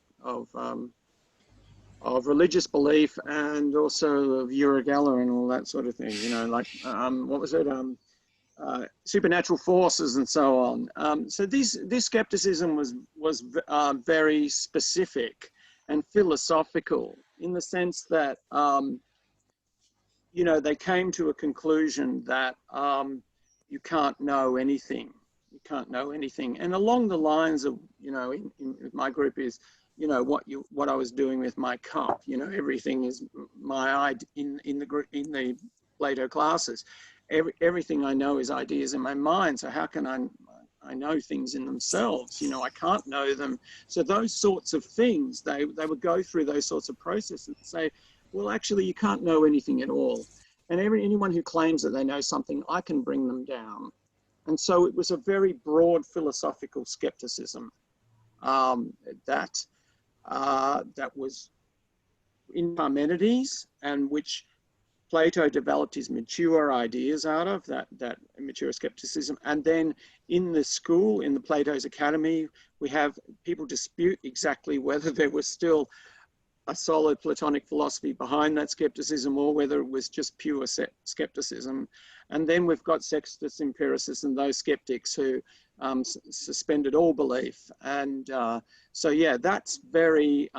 religious belief, and also of Uragella and all that sort of thing, you know, like, what was it? Supernatural forces and so on. So this skepticism was very specific and philosophical in the sense that, you know, they came to a conclusion that you can't know anything. You can't know anything. And along the lines of, you know, in my group is, you know, what I was doing with my cup. You know, everything is in the Plato classes. Everything I know is ideas in my mind. So how can I know things in themselves? You know, I can't know them. So those sorts of things, they would go through those sorts of processes and say, well, actually, you can't know anything at all. And anyone who claims that they know something, I can bring them down. And so it was a very broad philosophical skepticism that was in Parmenides, and which Plato developed his mature ideas out of, that mature skepticism. And then in the school, in the Plato's Academy, we have people dispute exactly whether there was still a solid Platonic philosophy behind that skepticism or whether it was just pure skepticism. And then we've got sextus empiricists and those skeptics who suspended all belief. And so, yeah, that's very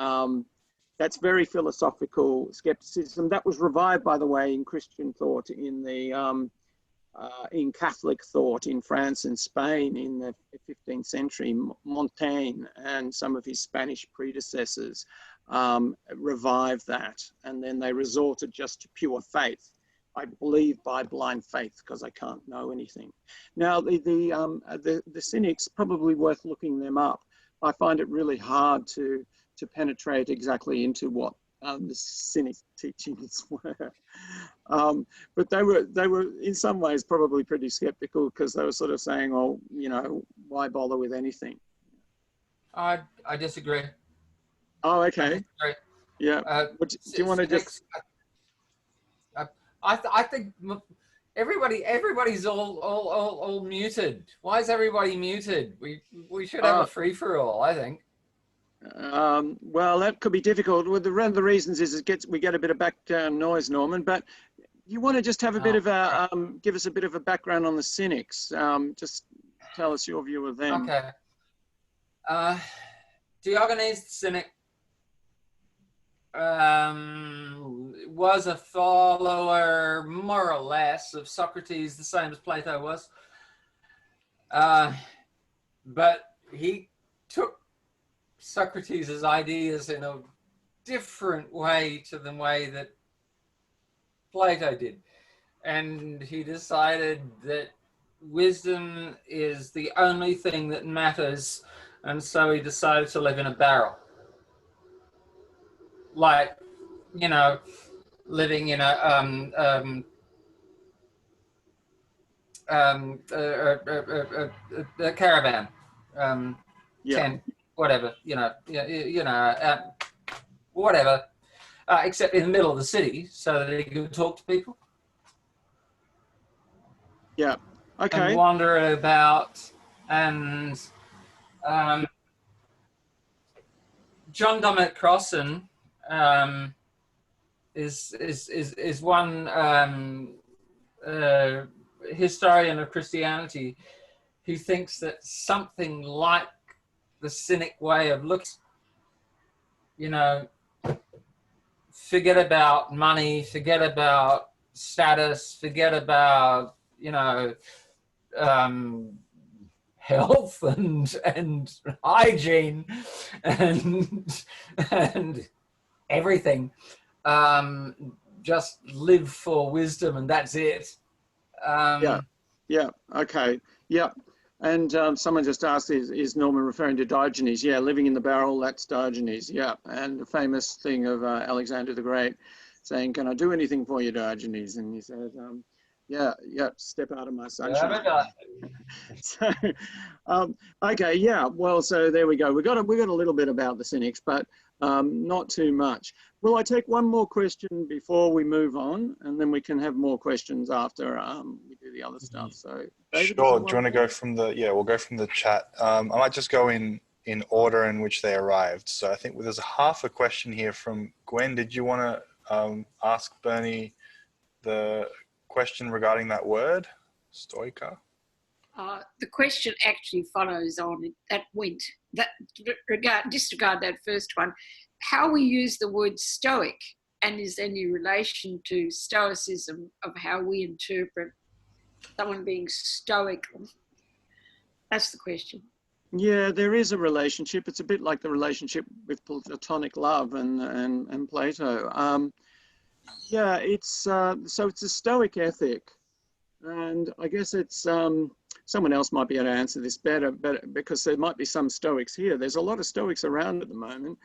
philosophical skepticism. That was revived, by the way, in Christian thought, in Catholic thought in France and Spain in the 15th century. Montaigne and some of his Spanish predecessors revived that, and then they resorted just to pure faith. I believe by blind faith because I can't know anything. Now, the cynics, probably worth looking them up. I find it really hard to penetrate exactly into what the cynic teachings were, but they were in some ways probably pretty skeptical because they were sort of saying, "Oh, you know, why bother with anything?" I disagree. Oh, okay. Yeah. Do you want to just? I think everybody's all muted. Why is everybody muted? We should have a free for all. I think. Well, that could be difficult. Well, one of the reasons is we get a bit of background noise, Norman, but you want to just have a bit of a, give us a bit of a background on the Cynics. Just tell us your view of them. Okay. Diogenes the Cynic was a follower, more or less, of Socrates, the same as Plato was. But he took Socrates' ideas in a different way to the way that Plato did. And he decided that wisdom is the only thing that matters, and so he decided to live in a barrel. Like, you know, living in a caravan, tent, whatever, whatever, except in the middle of the city, so that he could talk to people. Yeah. Okay. And wander about, and John Dominic Crossan is one historian of Christianity who thinks that something like the Cynic way of looking, forget about money, forget about status, forget about, health and hygiene and everything. Just live for wisdom, and that's it. Yeah. Okay. Yeah. And someone just asked, is Norman referring to Diogenes? Yeah, living in the barrel, that's Diogenes. Yeah. And the famous thing of Alexander the Great saying, "Can I do anything for you, Diogenes?" And he said, yeah, step out of my sunshine. So, okay, yeah. Well, so there we go. We got a little bit about the Cynics, but not too much. Will I take one more question before we move on, and then we can have more questions after we do the other stuff. So, David, sure. Do you want to go from the? Yeah, we'll go from the chat. I might just go in order in which they arrived. So I think there's half a question here from Gwen. Did you want to ask Bernie the question regarding that word, stoica? The question actually follows on disregard that first one. How we use the word stoic, and is there any relation to stoicism of how we interpret someone being stoical? That's the question. Yeah, there is a relationship. It's a bit like the relationship with Platonic love and Plato. Yeah, it's so it's a Stoic ethic, and I guess it's someone else might be able to answer this better, because there might be some Stoics here. There's a lot of Stoics around at the moment,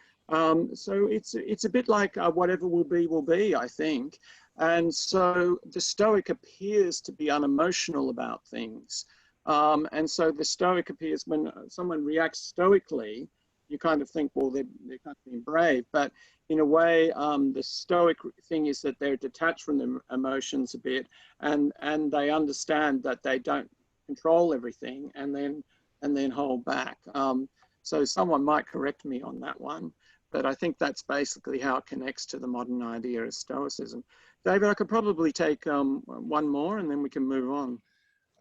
so it's a bit like whatever will be, I think. And so the Stoic appears to be unemotional about things, and so the Stoic appears when someone reacts stoically, you kind of think, well, they're kind of being brave, but in a way, the Stoic thing is that they're detached from their emotions a bit, and they understand that they don't control everything, and then hold back. So someone might correct me on that one, but I think that's basically how it connects to the modern idea of Stoicism. David, I could probably take one more, and then we can move on.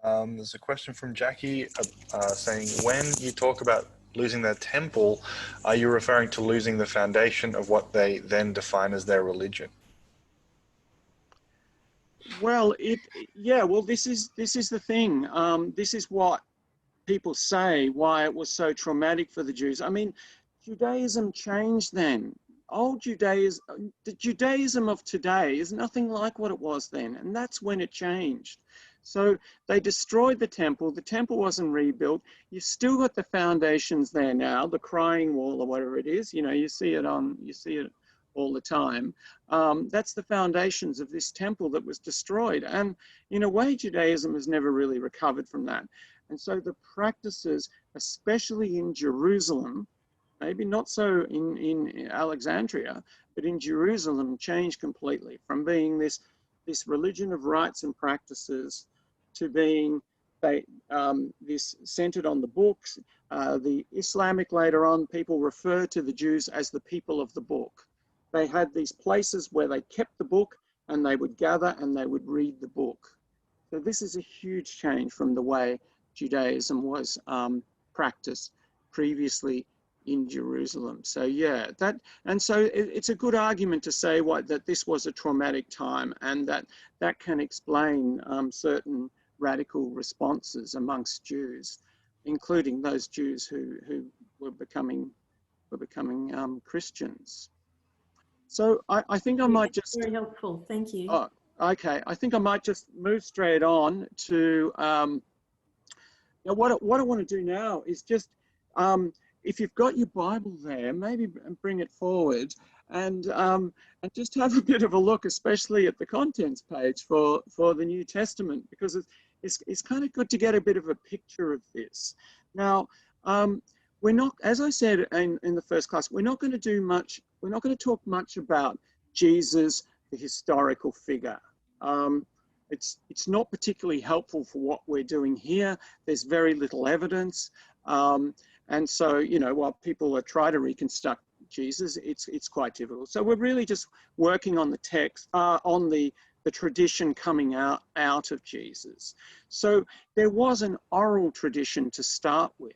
There's a question from Jackie saying, when you talk about losing their temple, are you referring to losing the foundation of what they then define as their religion? Well, this is the thing. This is what people say, why it was so traumatic for the Jews. I mean, Judaism changed then. The Judaism of today is nothing like what it was then, and that's when it changed. So they destroyed the temple. The temple wasn't rebuilt. You've still got the foundations there now, the crying wall or whatever it is. You see it all the time. That's the foundations of this temple that was destroyed. And in a way, Judaism has never really recovered from that. And so the practices, especially in Jerusalem, maybe not so in Alexandria, but in Jerusalem, changed completely from being this religion of rites and practices to being this centered on the books. The Islamic later on, people refer to the Jews as the people of the book. They had these places where they kept the book and they would gather and they would read the book. So this is a huge change from the way Judaism was practiced previously in Jerusalem. So yeah, it's a good argument to say that this was a traumatic time, and that can explain certain radical responses amongst Jews, including those Jews who were becoming Christians. So I think I might just... Very helpful, thank you. Oh, okay, I think I might just move straight on to... now what I want to do now is just, if you've got your Bible there, maybe bring it forward and just have a bit of a look, especially at the contents page for the New Testament, because it's kind of good to get a bit of a picture of this. Now, we're not, as I said in the first class, we're not going to do much, we're not going to talk much about Jesus, the historical figure. It's not particularly helpful for what we're doing here. There's very little evidence. And so, you know, while people are trying to reconstruct Jesus, it's quite difficult. So we're really just working on the text, on the tradition coming out of Jesus. So there was an oral tradition to start with.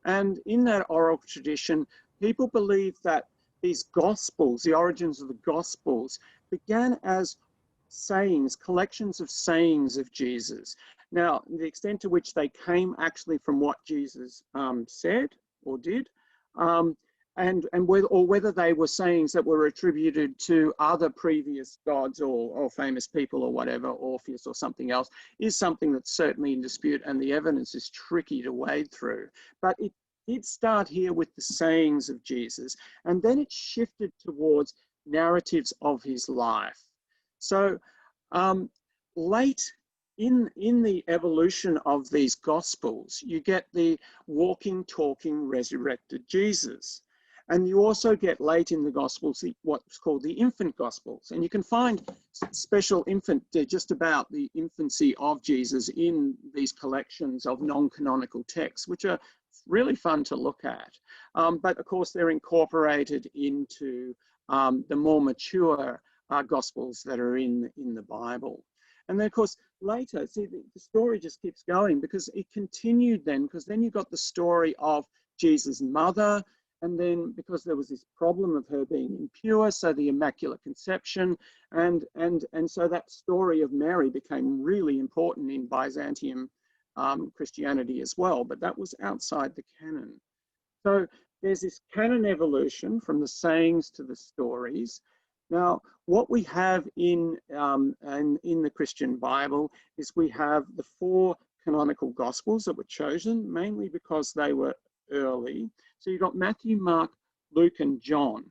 And in that oral tradition, people believe that these Gospels, the origins of the Gospels, began as sayings, collections of sayings of Jesus. Now, the extent to which they came actually from what Jesus said or did, and whether they were sayings that were attributed to other previous gods or famous people or whatever, Orpheus or something else, is something that's certainly in dispute, and the evidence is tricky to wade through. But it did start here with the sayings of Jesus, and then it shifted towards narratives of his life. So late in the evolution of these Gospels, you get the walking, talking, resurrected Jesus. And you also get late in the Gospels what's called the infant Gospels. And you can find special just about the infancy of Jesus in these collections of non-canonical texts, which are really fun to look at. But of course, they're incorporated into the more mature Gospels that are in the Bible. And then, of course, later, see, the story just keeps going because it continued then, because then you got the story of Jesus' mother, and then because there was this problem of her being impure, so the Immaculate Conception, and so that story of Mary became really important in Byzantium Christianity as well, but that was outside the canon. So there's this canon evolution from the sayings to the stories. Now, what we have in the Christian Bible is we have the 4 canonical Gospels that were chosen, mainly because they were early. So you've got Matthew, Mark, Luke, and John.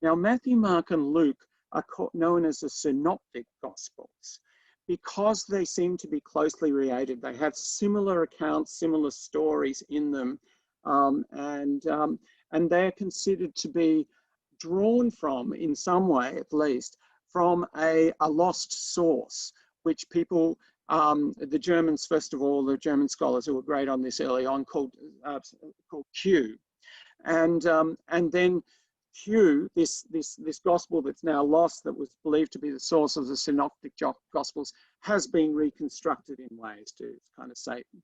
Now, Matthew, Mark, and Luke are known as the Synoptic Gospels because they seem to be closely related. They have similar accounts, similar stories in them, and they're considered to be drawn from, in some way at least, from a lost source, which people, the Germans, first of all, the German scholars who were great on this early on, called Q. And then Q, this gospel that's now lost, that was believed to be the source of the Synoptic Gospels, has been reconstructed in ways to kind of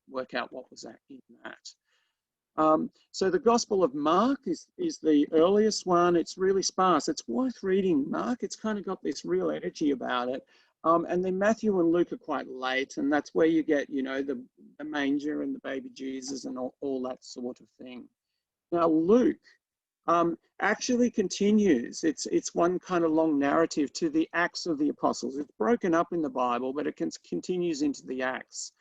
work out what was in that. So the Gospel of Mark is the earliest one. It's really sparse. It's worth reading Mark. It's kind of got this real energy about it. And then Matthew and Luke are quite late, and that's where you get, you know, the manger and the baby Jesus and all that sort of thing. Now Luke actually continues. It's one kind of long narrative to the Acts of the Apostles. It's broken up in the Bible, but it continues into the Acts.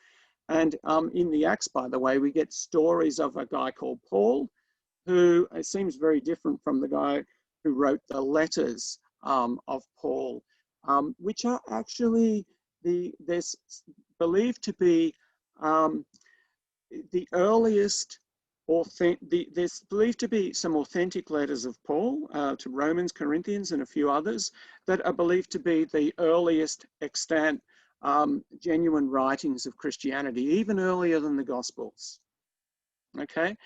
And in the Acts, by the way, we get stories of a guy called Paul, who seems very different from the guy who wrote the letters of Paul, which are actually there's believed to be the earliest, there's believed to be some authentic letters of Paul to Romans, Corinthians, and a few others that are believed to be the earliest extant genuine writings of Christianity, even earlier than the Gospels. Okay,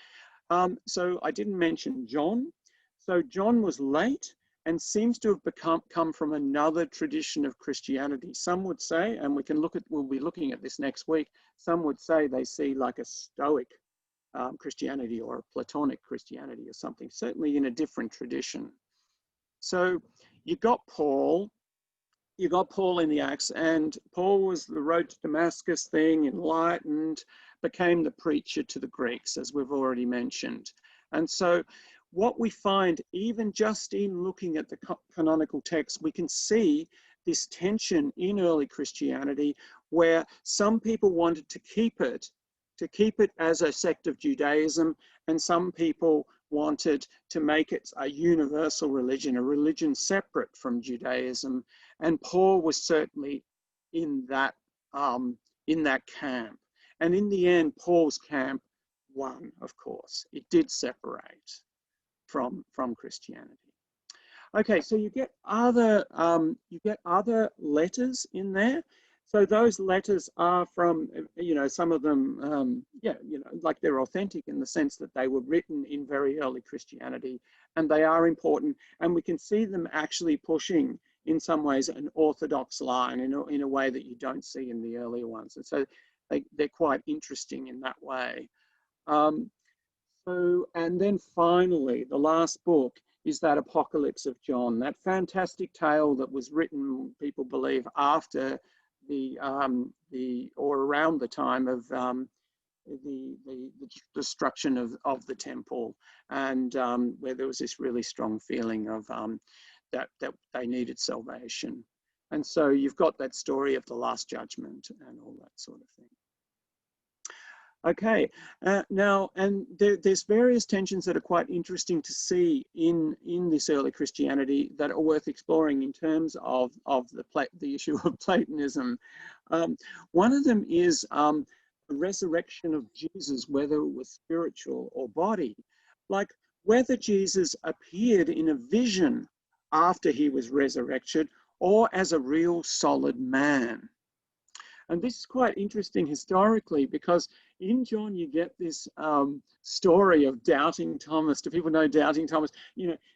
so I didn't mention John. So John was late and seems to have come from another tradition of Christianity. Some would say, and we'll be looking at this next week, some would say they see like a Stoic Christianity or a Platonic Christianity or something, certainly in a different tradition. So you got Paul in the Acts, and Paul was the road to Damascus thing, enlightened, became the preacher to the Greeks, as we've already mentioned. And so what we find, even just in looking at the canonical text, we can see this tension in early Christianity where some people wanted to keep it as a sect of Judaism, and some people wanted to make it a universal religion, a religion separate from Judaism. And Paul was certainly in that camp. And in the end, Paul's camp won, of course. It did separate from Christianity. Okay, so you get other letters in there. So those letters are from, some of them, like they're authentic in the sense that they were written in very early Christianity, and they are important. And we can see them actually pushing, in some ways, an orthodox line in a way that you don't see in the earlier ones. And so they're quite interesting in that way. And then finally, the last book is that Apocalypse of John, that fantastic tale that was written, people believe, after or around the time of the destruction of the temple, and where there was this really strong feeling of that they needed salvation. And so you've got that story of the Last Judgment and all that sort of thing. Okay, now, and there's various tensions that are quite interesting to see in this early Christianity that are worth exploring in terms of the issue of Platonism. One of them is the resurrection of Jesus, whether it was spiritual or body, like whether Jesus appeared in a vision after he was resurrected or as a real solid man. And this is quite interesting historically, because in John you get this story of doubting Thomas. Do people know doubting Thomas?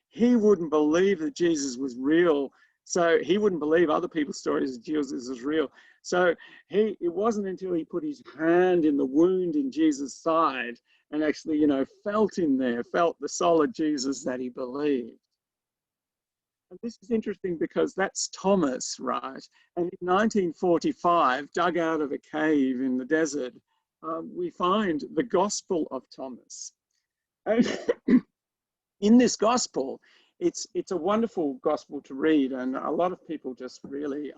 He wouldn't believe that Jesus was real, so he wouldn't believe other people's stories that Jesus was real. So it wasn't until he put his hand in the wound in Jesus' side and actually, felt the solid Jesus, that he believed. And this is interesting because that's Thomas, right? And in 1945, dug out of a cave in the desert, we find the Gospel of Thomas. And in this Gospel, it's a wonderful Gospel to read, and a lot of people just really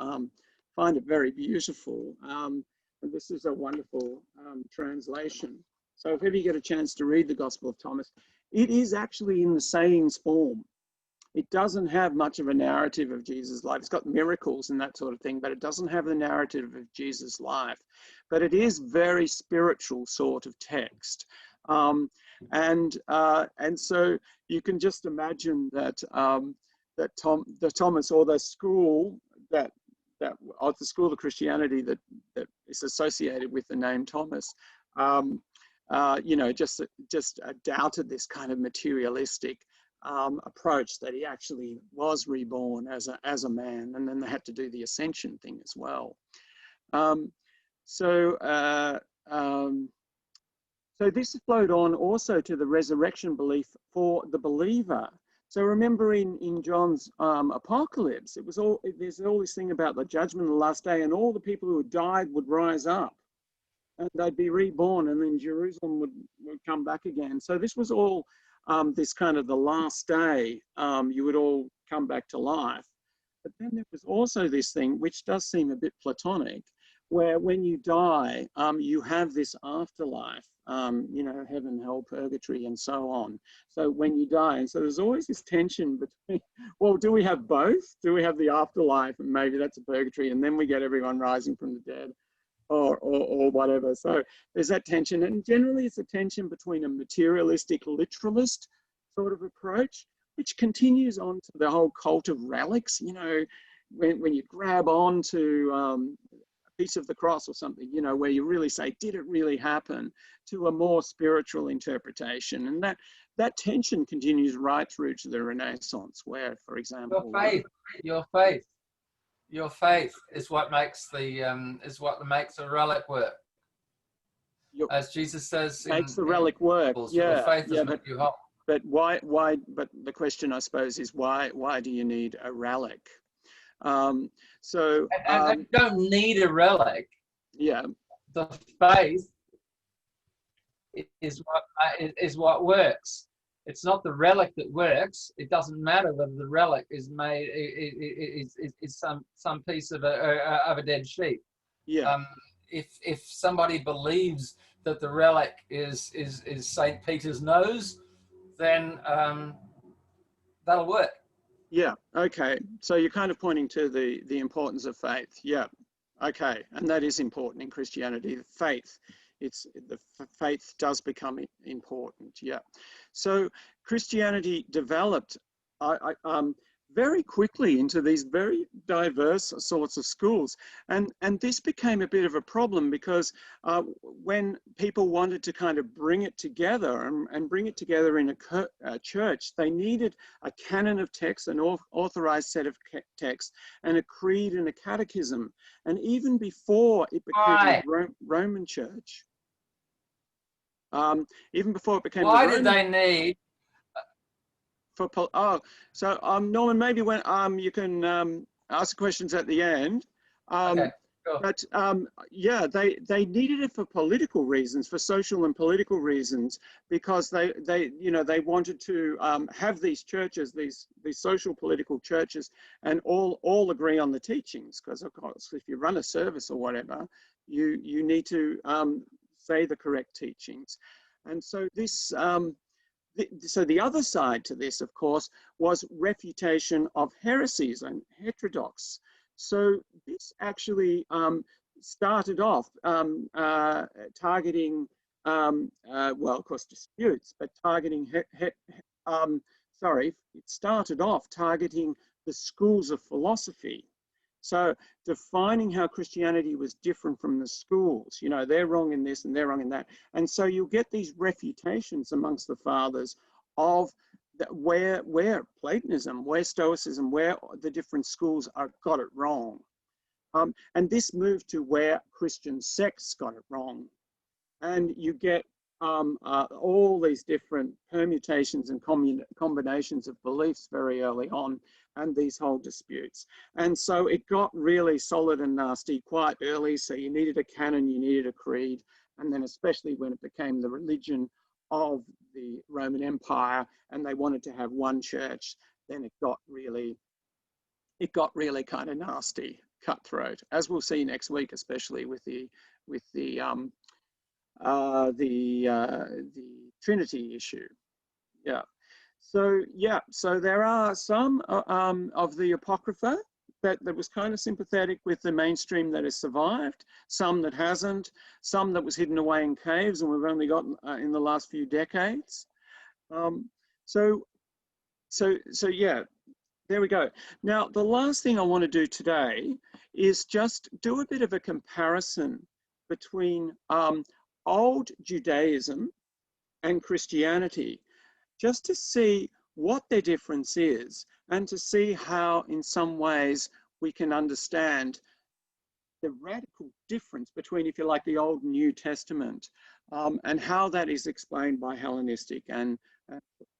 find it very beautiful. And this is a wonderful translation. So if ever you get a chance to read the Gospel of Thomas, it is actually in the sayings form. It doesn't have much of a narrative of Jesus' life. It's got miracles and that sort of thing, but it doesn't have the narrative of Jesus' life. But it is very spiritual sort of text. And so you can just imagine that Thomas, or the school the school of Christianity that is associated with the name Thomas, just doubted this kind of materialistic approach, that he actually was reborn as a man, and then they had to do the ascension thing as well. So this flowed on also to the resurrection belief for the believer. So remember in John's Apocalypse, there's all this thing about the judgment of the last day, and all the people who had died would rise up and they'd be reborn, and then Jerusalem would come back again. So this was all this kind of the last day, you would all come back to life. But then there was also this thing, which does seem a bit Platonic, where when you die, you have this afterlife, heaven, hell, purgatory, and so on. So when you die, and so there's always this tension between, well, do we have both? Do we have the afterlife, and maybe that's a purgatory, and then we get everyone rising from the dead, or whatever. So there's that tension, and generally it's a tension between a materialistic literalist sort of approach, which continues on to the whole cult of relics. When you grab on to piece of the cross or something, you know, where you really say, did it really happen, to a more spiritual interpretation. And that tension continues right through to the Renaissance, where, for example, your faith is what makes a relic work. As Jesus says, makes the relic work. Your faith is what you hold. But why? But the question, I suppose, is why do you need a relic? And you don't need a relic. Yeah. The faith is what works. It's not the relic that works. It doesn't matter whether the relic is made is some piece of a dead sheep. Yeah. If somebody believes that the relic is St. Peter's nose, then that'll work. Yeah. Okay. So you're kind of pointing to the importance of faith. Yeah. Okay. And that is important in Christianity. Faith. The faith does become important. Yeah. So Christianity developed very quickly into these very diverse sorts of schools. And this became a bit of a problem because when people wanted to kind of bring it together and bring it together in a church, they needed a canon of texts, an authorized set of texts, and a creed and a catechism. And even before it became a Roman church, even before it became why did they need so Norman, maybe when you can ask the questions at the end. Okay, cool. But yeah, they needed it for political reasons, for social and political reasons, because they wanted to have these churches, these social political churches, and all agree on the teachings. Because of course, if you run a service or whatever, you need to say the correct teachings, and so this. So the other side to this, of course, was refutation of heresies and heterodox. So this actually started off targeting, well, of course, disputes, but targeting, it started off targeting the schools of philosophy. So defining how Christianity was different from the schools, you know, they're wrong in this and they're wrong in that. And so you'll get these refutations amongst the fathers of where Platonism, where Stoicism, where the different schools got it wrong. And this moved to where Christian sects got it wrong. And you get all these different permutations and combinations of beliefs very early on, and these whole disputes. And so it got really solid and nasty quite early. So you needed a canon, you needed a creed, and then especially when it became the religion of the Roman Empire and they wanted to have one church, then it got really kind of nasty, cutthroat, as we'll see next week, especially with the Trinity issue. Yeah. So yeah, so there are some of the Apocrypha that was kind of sympathetic with the mainstream that has survived, some that hasn't, some that was hidden away in caves and we've only got in the last few decades. So yeah, there we go. Now, the last thing I want to do today is just do a bit of a comparison between old Judaism and Christianity, just to see what their difference is and to see how in some ways we can understand the radical difference between, if you like, the Old and New Testament and how that is explained by Hellenistic and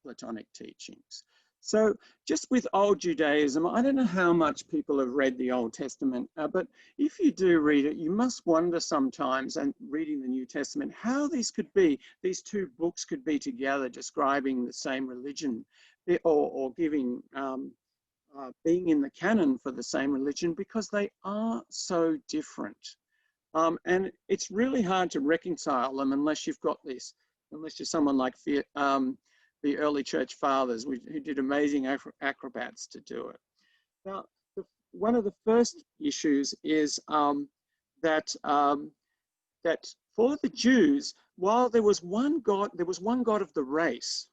Platonic teachings. So just with old Judaism, I don't know how much people have read the Old Testament, but if you do read it, you must wonder sometimes, and reading the New Testament, how these two books could be together describing the same religion or giving, being in the canon for the same religion, because they are so different. And it's really hard to reconcile them unless you've got this, unless you're someone like the early church fathers who did amazing acrobats to do it. Now, one of the first issues is that for the Jews, while there was one God of the race,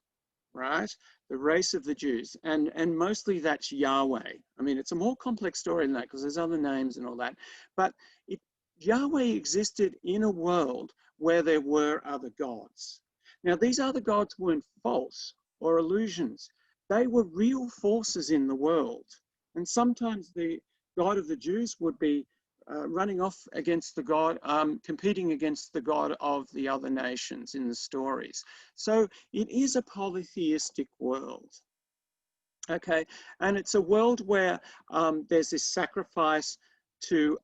right? The race of the Jews, and mostly that's Yahweh. I mean, it's a more complex story than that because there's other names and all that, but Yahweh existed in a world where there were other gods. Now, these other gods weren't false or illusions. They were real forces in the world. And sometimes the God of the Jews would be running off against the God, competing against the God of the other nations in the stories. So it is a polytheistic world. Okay, and it's a world where there's this sacrifice to,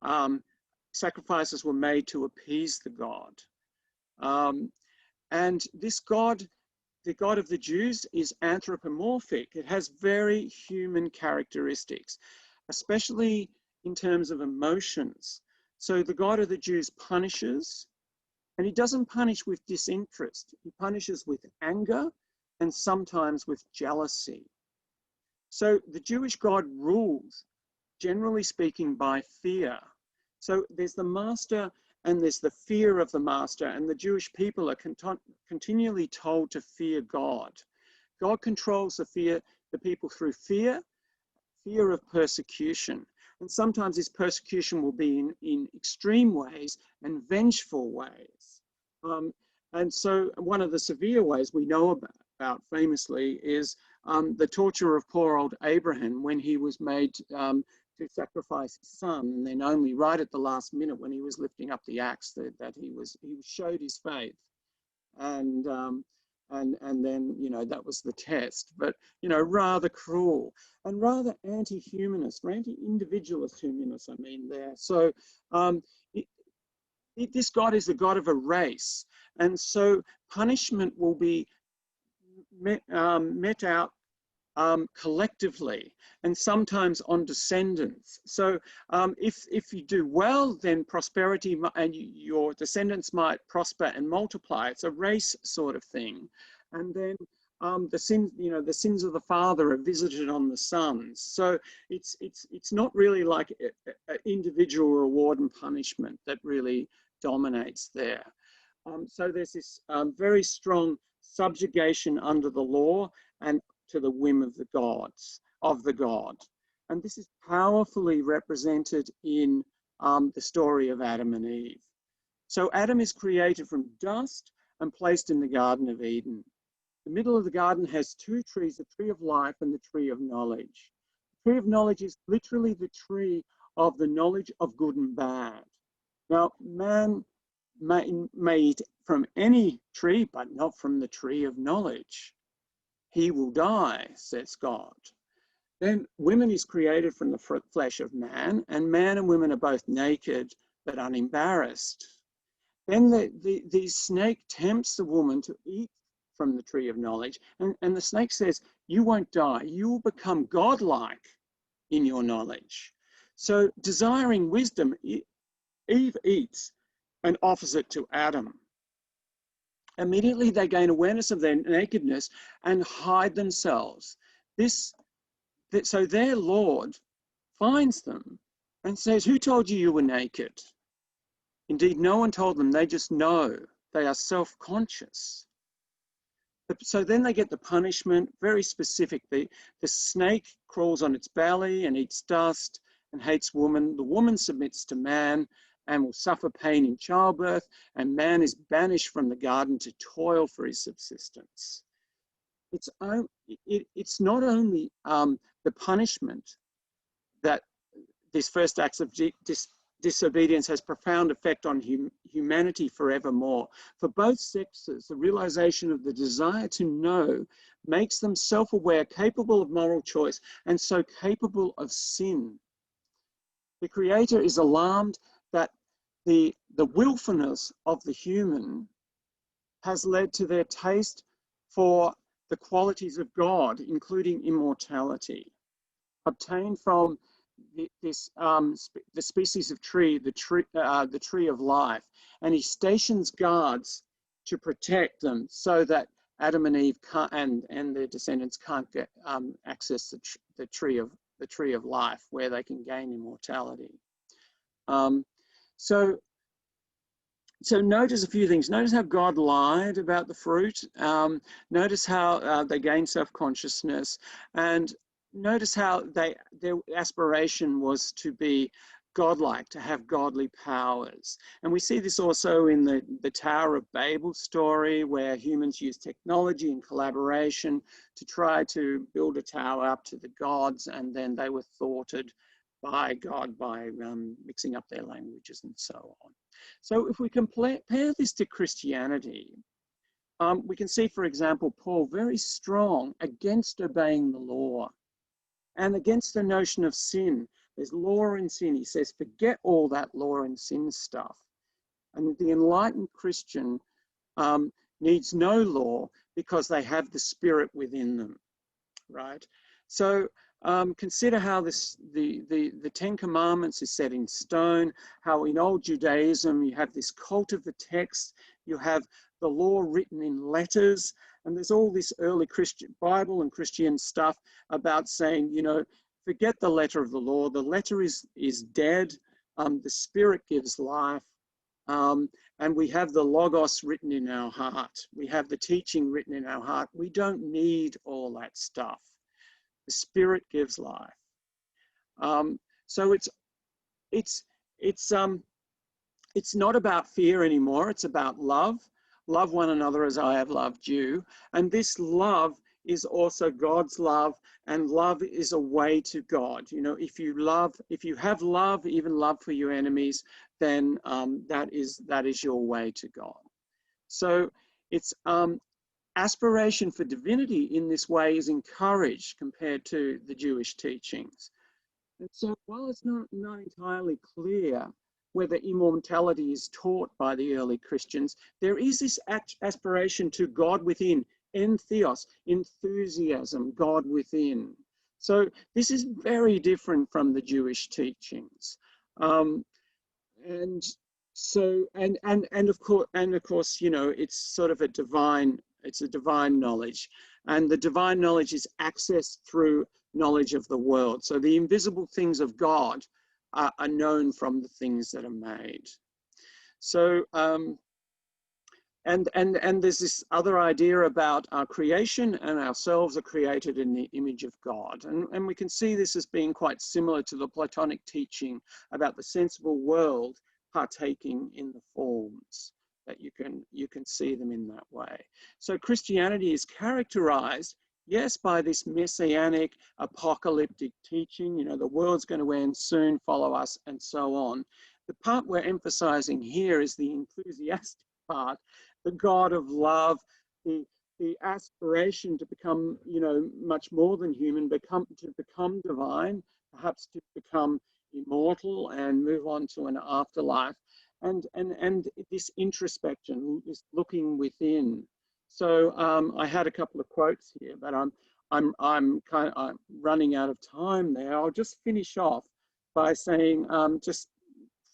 sacrifices were made to appease the god. And this God, the God of the Jews, is anthropomorphic. It has very human characteristics, especially in terms of emotions. So the God of the Jews punishes, and he doesn't punish with disinterest. He punishes with anger and sometimes with jealousy. So the Jewish God rules, generally speaking, by fear. So there's the master and there's the fear of the master, and the Jewish people are continually told to fear God. God controls the people through fear of persecution. And sometimes this persecution will be in extreme ways and vengeful ways. And so one of the severe ways we know about famously is the torture of poor old Abraham when he was made to sacrifice his son, and then only right at the last minute when he was lifting up the axe that he showed his faith, and then, you know, that was the test. But, you know, rather cruel and rather anti-humanist or anti-individualist humanist, I mean, there. So this God is the God of a race, and so punishment will be met out collectively, and sometimes on descendants. So if you do well, then prosperity and your descendants might prosper and multiply. It's a race sort of thing. And then the sins of the father are visited on the sons. So it's not really like an individual reward and punishment that really dominates there. So there's this very strong subjugation under the law and to the whim of the gods, of the god. And this is powerfully represented in the story of Adam and Eve. So Adam is created from dust and placed in the Garden of Eden. The middle of the garden has two trees, the tree of life and the tree of knowledge. The tree of knowledge is literally the tree of the knowledge of good and bad. Now, man may eat from any tree, but not from the tree of knowledge. He will die, says God. Then woman is created from the flesh of man, and man and women are both naked but unembarrassed. Then the snake tempts the woman to eat from the tree of knowledge, and the snake says, you won't die, you will become godlike in your knowledge. So desiring wisdom, Eve eats and offers it to Adam. Immediately they gain awareness of their nakedness and hide themselves. So their Lord finds them and says, who told you you were naked? Indeed, no one told them, they just know. They are self-conscious. So then they get the punishment, very specific. The snake crawls on its belly and eats dust and hates woman. The woman submits to man and will suffer pain in childbirth, and man is banished from the garden to toil for his subsistence. It's not only the punishment that this first acts of disobedience has profound effect on humanity forevermore. For both sexes, the realization of the desire to know makes them self-aware, capable of moral choice, and so capable of sin. The Creator is alarmed that the willfulness of the human has led to their taste for the qualities of God, including immortality, obtained from the species of tree, the tree of life, and he stations guards to protect them so that Adam and Eve and their descendants can't get access the tree of life, where they can gain immortality. So notice a few things. Notice how God lied about the fruit. Notice how they gained self-consciousness, and notice how their aspiration was to be godlike, to have godly powers. And we see this also in the Tower of Babel story, where humans use technology and collaboration to try to build a tower up to the gods, and then they were thwarted by God by mixing up their languages and so on. So if we compare this to Christianity, we can see, for example, Paul very strong against obeying the law and against the notion of sin. There's law and sin. He says, forget all that law and sin stuff. And the enlightened Christian needs no law because they have the Spirit within them, right? So consider how the Ten Commandments is set in stone, how in old Judaism you have this cult of the text, you have the law written in letters, and there's all this early Christian Bible and Christian stuff about saying, you know, forget the letter of the law. The letter is dead. The Spirit gives life. And we have the Logos written in our heart. We have the teaching written in our heart. We don't need all that stuff. The Spirit gives life. So it's not about fear anymore. It's about love. Love one another as I have loved you. And this love is also God's love, and love is a way to God. You know, if you have love, even love for your enemies, then that is your way to God. So it's aspiration for divinity in this way is encouraged compared to the Jewish teachings. And so while it's not entirely clear whether immortality is taught by the early Christians, there is this aspiration to God within, entheos, enthusiasm, God within. So this is very different from the Jewish teachings. And of course, you know, it's sort of a divine knowledge, and the divine knowledge is accessed through knowledge of the world. So the invisible things of God are known from the things that are made. So and there's this other idea about our creation, and ourselves are created in the image of God, and we can see this as being quite similar to the Platonic teaching about the sensible world partaking in the forms, that you can see them in that way. So Christianity is characterized, yes, by this messianic apocalyptic teaching, you know, the world's going to end soon, follow us, and so on. The part we're emphasizing here is the enthusiastic part, the God of love, the aspiration to become, you know, much more than human, to become divine, perhaps to become immortal and move on to an afterlife, and this introspection, this looking within. So I had a couple of quotes here, but I'm running out of time there. I'll just finish off by saying, just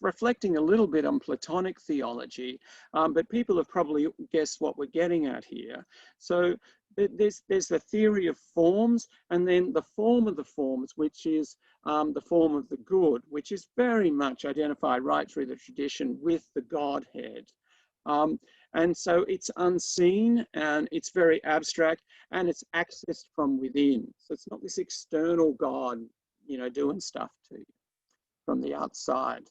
reflecting a little bit on Platonic theology, but people have probably guessed what we're getting at here. So there's the theory of forms, and then the form of the forms, which is the form of the good, which is very much identified right through the tradition with the Godhead. And so it's unseen, and it's very abstract, and it's accessed from within. So it's not this external God, you know, doing stuff to you from the outside.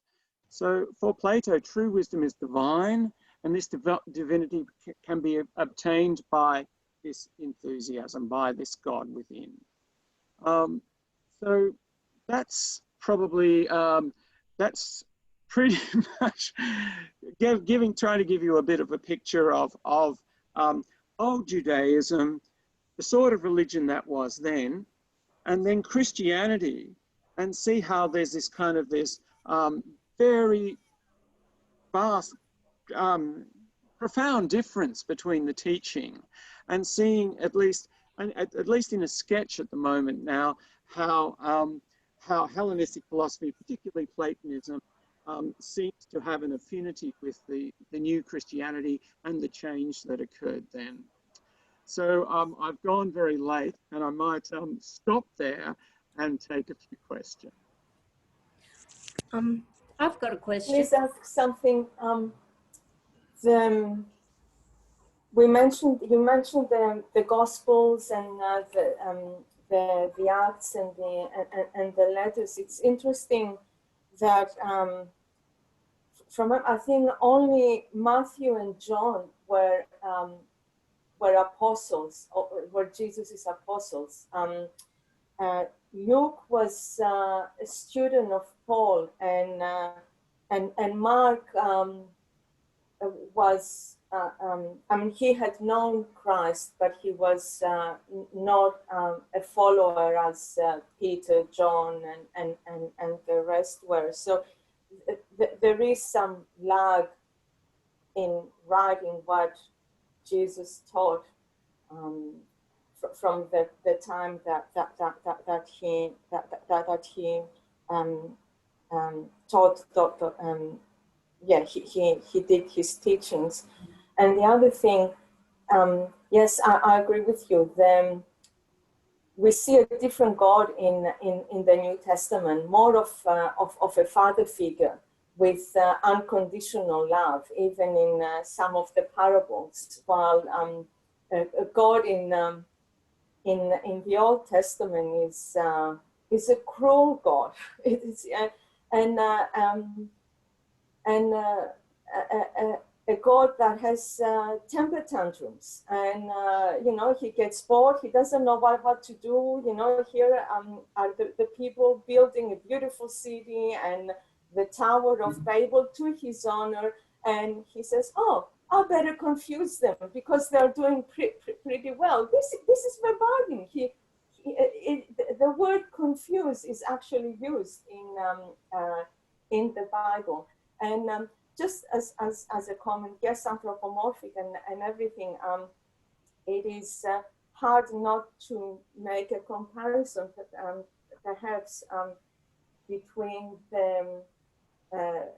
So for Plato, true wisdom is divine, and this divinity can be obtained by this enthusiasm, by this God within. So that's probably, that's pretty much trying to give you a bit of a picture of old Judaism, the sort of religion that was then, and then Christianity, and see how there's this kind of this very vast, profound difference between the teaching, and seeing at least in a sketch at the moment now how Hellenistic philosophy, particularly Platonism, seems to have an affinity with the new Christianity and the change that occurred then. So I've gone very late, and I might stop there and take a few questions. I've got a question. Please ask something. You mentioned the Gospels and the Acts and the letters. It's interesting that from I think only Matthew and John were apostles, or were Jesus' apostles. Luke was a student of Paul, and Mark was. I mean, he had known Christ, but he was not a follower as Peter, John, and the rest were. So there is some lag in writing what Jesus taught from the time that he taught. He did his teachings. And the other thing, yes, I agree with you. We see a different God in the New Testament, more of a father figure with unconditional love, even in some of the parables. While God in the Old Testament is a cruel God. A God that has temper tantrums, and he gets bored. He doesn't know what to do. Here are the people building a beautiful city and the Tower of Babel to his honor, and he says, "Oh, I better confuse them because they're doing pretty well." This is verbatim. The word "confuse" is actually used in the Bible, and just as a comment, yes, anthropomorphic and everything, it is hard not to make a comparison, perhaps between the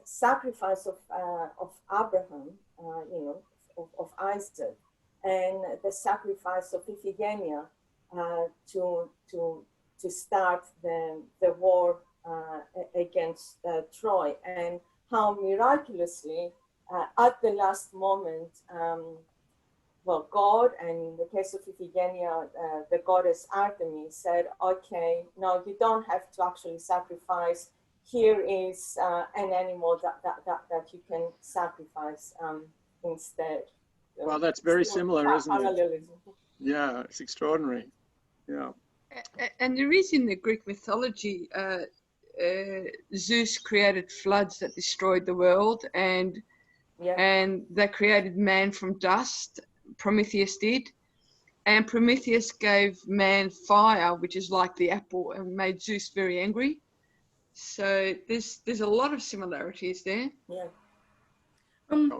sacrifice of Abraham, of Isaac, and the sacrifice of Iphigenia to start the war against Troy, and how miraculously at the last moment, God, and in the case of Iphigenia, the goddess Artemis said, "Okay, no, you don't have to actually sacrifice. Here is an animal that you can sacrifice instead." Well, that's very similar, isn't it? Parallelism. Yeah, it's extraordinary. Yeah. And there is in the Greek mythology, Zeus created floods that destroyed the world, and they created man from dust. Prometheus did, and Prometheus gave man fire, which is like the apple, and made Zeus very angry. So there's a lot of similarities there. Yeah.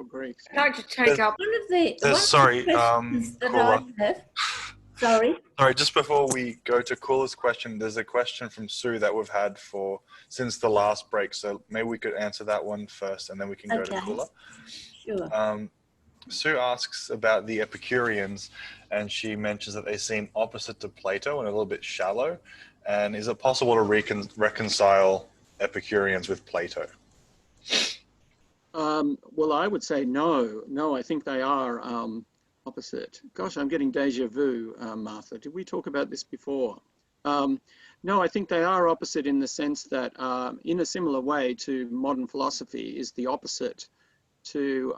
Greeks. I'd like to take up one of the Sorry, questions that Kula. I have. Sorry. Sorry, just before we go to Kula's question, there's a question from Sue that we've had since the last break. So maybe we could answer that one first, and then we can go to Kula. Sure. Sue asks about the Epicureans, and she mentions that they seem opposite to Plato and a little bit shallow. And is it possible to reconcile Epicureans with Plato? Well, I would say no. No, I think they are opposite. Gosh, I'm getting deja vu, Martha. Did we talk about this before? No, I think they are opposite in the sense that in a similar way to modern philosophy is the opposite to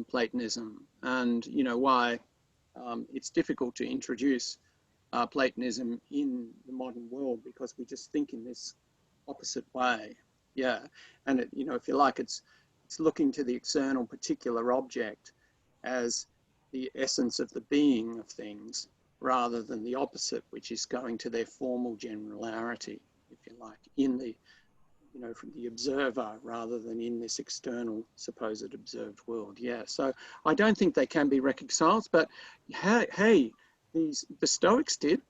Platonism. And you know why it's difficult to introduce Platonism in the modern world, because we just think in this opposite way. Yeah, and it, if you like, it's looking to the external particular object as the essence of the being of things, rather than the opposite, which is going to their formal generality, if you like, in the, from the observer, rather than in this external supposed observed world. Yeah, so I don't think they can be reconciled, but hey, the Stoics did.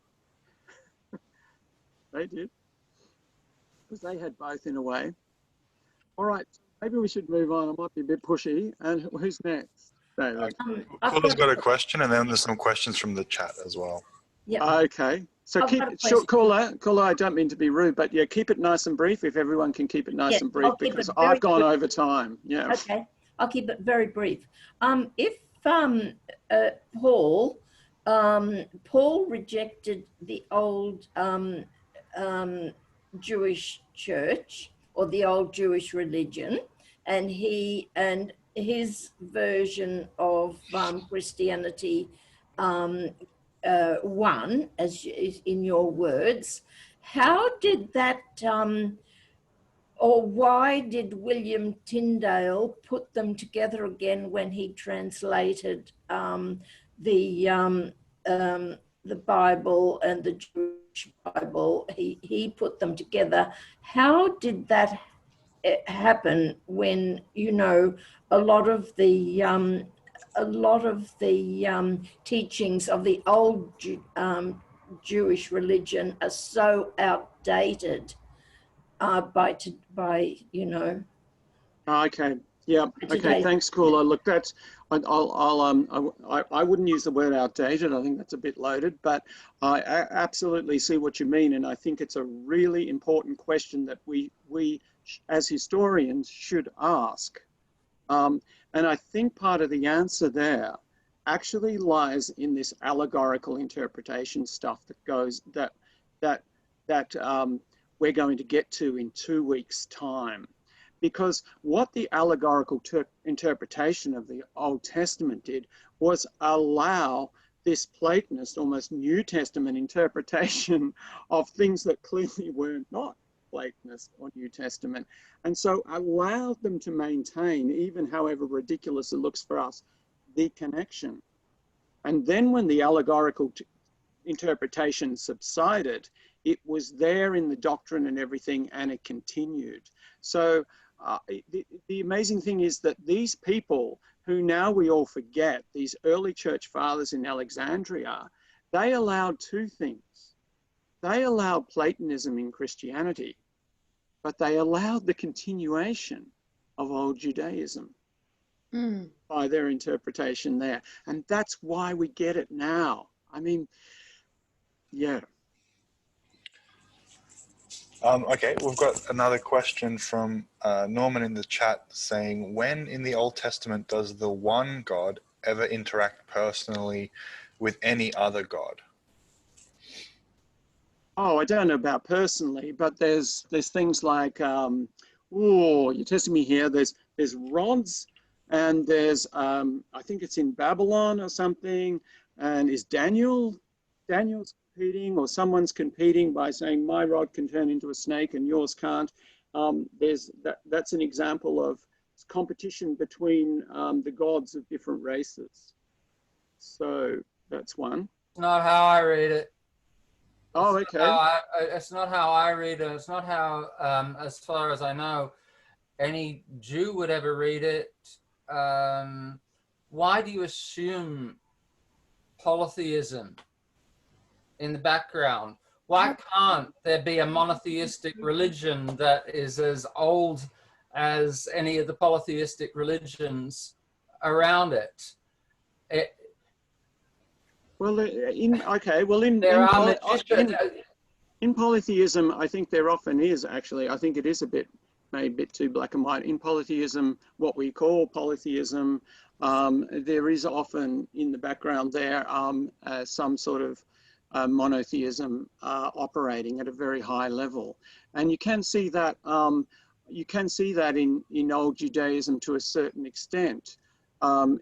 They did, because they had both in a way. All right, maybe we should move on. I might be a bit pushy. And who's next? David. Kula's got a question, and then there's some questions from the chat as well. Yep. Okay, so keep it short. Caller, I don't mean to be rude, but yeah, keep it nice and brief if everyone can keep it nice and brief, because I've gone over time. Yeah. Okay, I'll keep it very brief. If Paul rejected the old Jewish church, or the old Jewish religion, and his version of Christianity won, as in your words. How did that, or why did William Tyndale put them together again when he translated the Bible and the Jewish Bible? He put them together. How did that happen when, you know, a lot of the teachings of the old Jewish religion are so outdated by you know? Okay. Yeah. Okay. Thanks, Kula. Look, that's I wouldn't use the word outdated. I think that's a bit loaded, but I absolutely see what you mean, and I think it's a really important question that we as historians should ask. And I think part of the answer there actually lies in this allegorical interpretation stuff that we're going to get to in 2 weeks' time. Because what the allegorical interpretation of the Old Testament did was allow this Platonist, almost New Testament interpretation of things that clearly were not Platonist or New Testament, and so allowed them to maintain, even however ridiculous it looks for us, the connection. And then when the allegorical interpretation subsided, it was there in the doctrine and everything, and it continued. So the amazing thing is that these people who now we all forget, these early church fathers in Alexandria, they allowed two things. They allowed Platonism in Christianity, but they allowed the continuation of old Judaism by their interpretation there. And that's why we get it now. I mean, yeah. Okay, we've got another question from Norman in the chat saying, when in the Old Testament does the one God ever interact personally with any other God? Oh, I don't know about personally, but there's things like, oh, you're testing me here. There's rods, and there's, I think it's in Babylon or something, and is Daniel's competing, or someone's competing by saying my rod can turn into a snake and yours can't. That's an example of competition between the gods of different races. So that's one. It's not how I read it. Oh, okay. It's not how I read it. It's not how, as far as I know, any Jew would ever read it. Why do you assume polytheism in the background? Why can't there be a monotheistic religion that is as old as any of the polytheistic religions around it? Well, in polytheism, I think there often is actually. I think it is maybe a bit too black and white. In polytheism, what we call polytheism, there is often in the background there some sort of monotheism operating at a very high level, and you can see that. You can see that in old Judaism to a certain extent,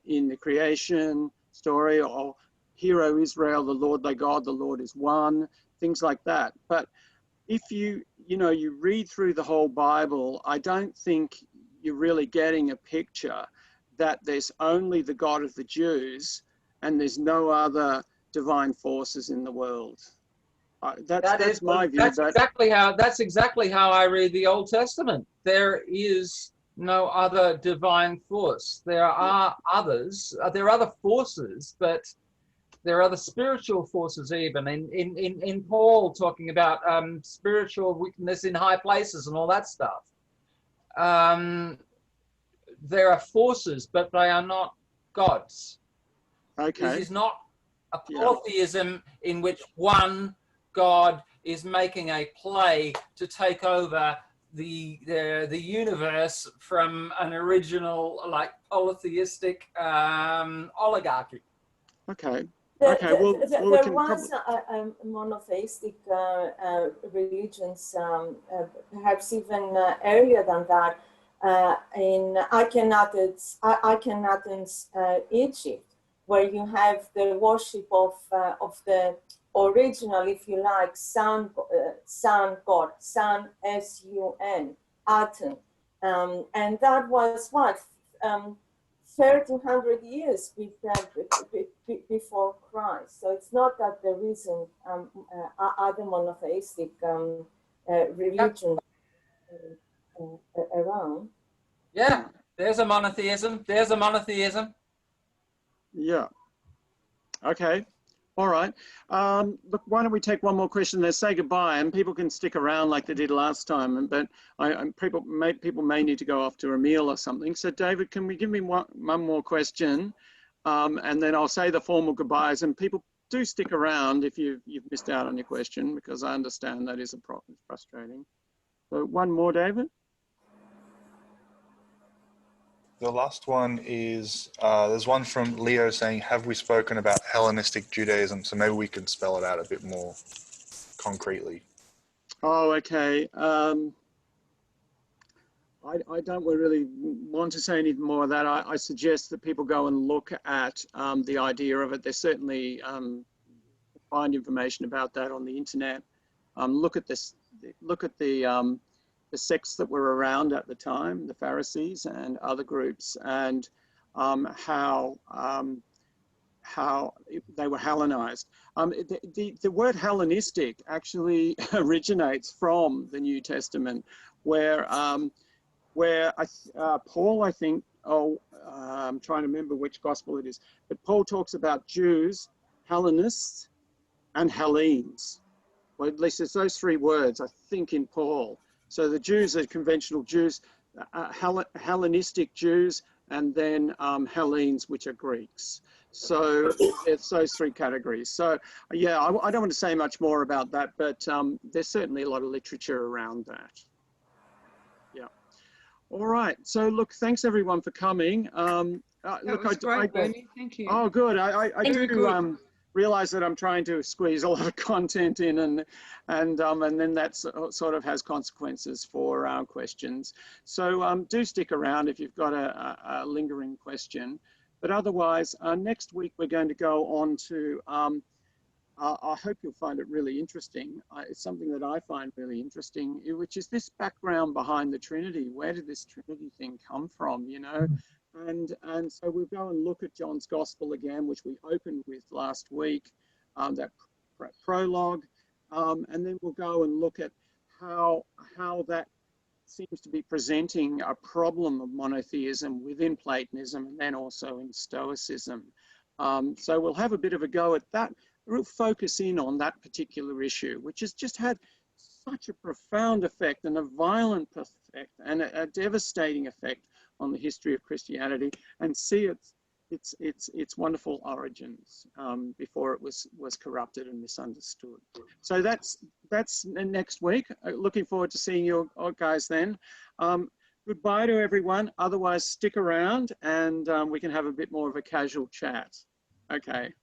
in the creation story, or Hear, O Israel, the Lord thy God, the Lord is one, things like that. But if you read through the whole Bible, I don't think you're really getting a picture that there's only the God of the Jews and there's no other divine forces in the world. That's my view. That's exactly how I read the Old Testament. There is no other divine force. There are others. There are other forces, but there are other spiritual forces even. In Paul talking about spiritual weakness in high places and all that stuff. There are forces, but they are not gods. Okay. This is not a polytheism in which one God is making a play to take over the universe from an original like polytheistic oligarchy. Okay. Okay, well, there was monotheistic religions, perhaps even earlier than that, in Akhenaten's Egypt, where you have the worship of the original, if you like, sun god, sun, S-U-N, Aten, and that was what 1,300 years before Christ. So it's not that there isn't other monotheistic religions around. Yeah, there's a monotheism. There's a monotheism. Yeah. Okay. All right. Look, why don't we take one more question, then say goodbye, and people can stick around like they did last time. But people may need to go off to a meal or something. So, David, can we give me one more question, and then I'll say the formal goodbyes. And people do stick around if you've missed out on your question, because I understand that is a problem, frustrating. So, one more, David. The last one is, there's one from Leo saying, have we spoken about Hellenistic Judaism? So maybe we can spell it out a bit more concretely. Oh, okay. I don't really want to say anything more of that. I suggest that people go and look at the idea of it. There's certainly find information about that on the internet. Look at this. Look at the sects that were around at the time, the Pharisees and other groups, and how they were Hellenized. The word Hellenistic actually originates from the New Testament, where Paul, I think, I'm trying to remember which gospel it is, but Paul talks about Jews, Hellenists, and Hellenes. Well, at least it's those three words, I think, in Paul. So the Jews are conventional Jews, Hellenistic Jews, and then Hellenes, which are Greeks. So it's those three categories. So yeah, I don't want to say much more about that, but there's certainly a lot of literature around that. Yeah. All right. So look, thanks everyone for coming. That was great, Bernie. Thank you. Oh, good. I do realize that I'm trying to squeeze a lot of content in, and then that sort of has consequences for our questions. So do stick around if you've got a lingering question. But otherwise, next week we're going to go on to, I hope you'll find it really interesting. It's something that I find really interesting, which is this background behind the Trinity. Where did this Trinity thing come from, you know? And so we'll go and look at John's Gospel again, which we opened with last week, that prologue, and then we'll go and look at how that seems to be presenting a problem of monotheism within Platonism and then also in Stoicism. So we'll have a bit of a go at that. We'll focus in on that particular issue, which has just had such a profound effect and a violent effect and a devastating effect on the history of Christianity, and see its wonderful origins before it was corrupted and misunderstood. So that's next week. Looking forward to seeing you guys then. Goodbye to everyone. Otherwise, stick around and we can have a bit more of a casual chat. Okay.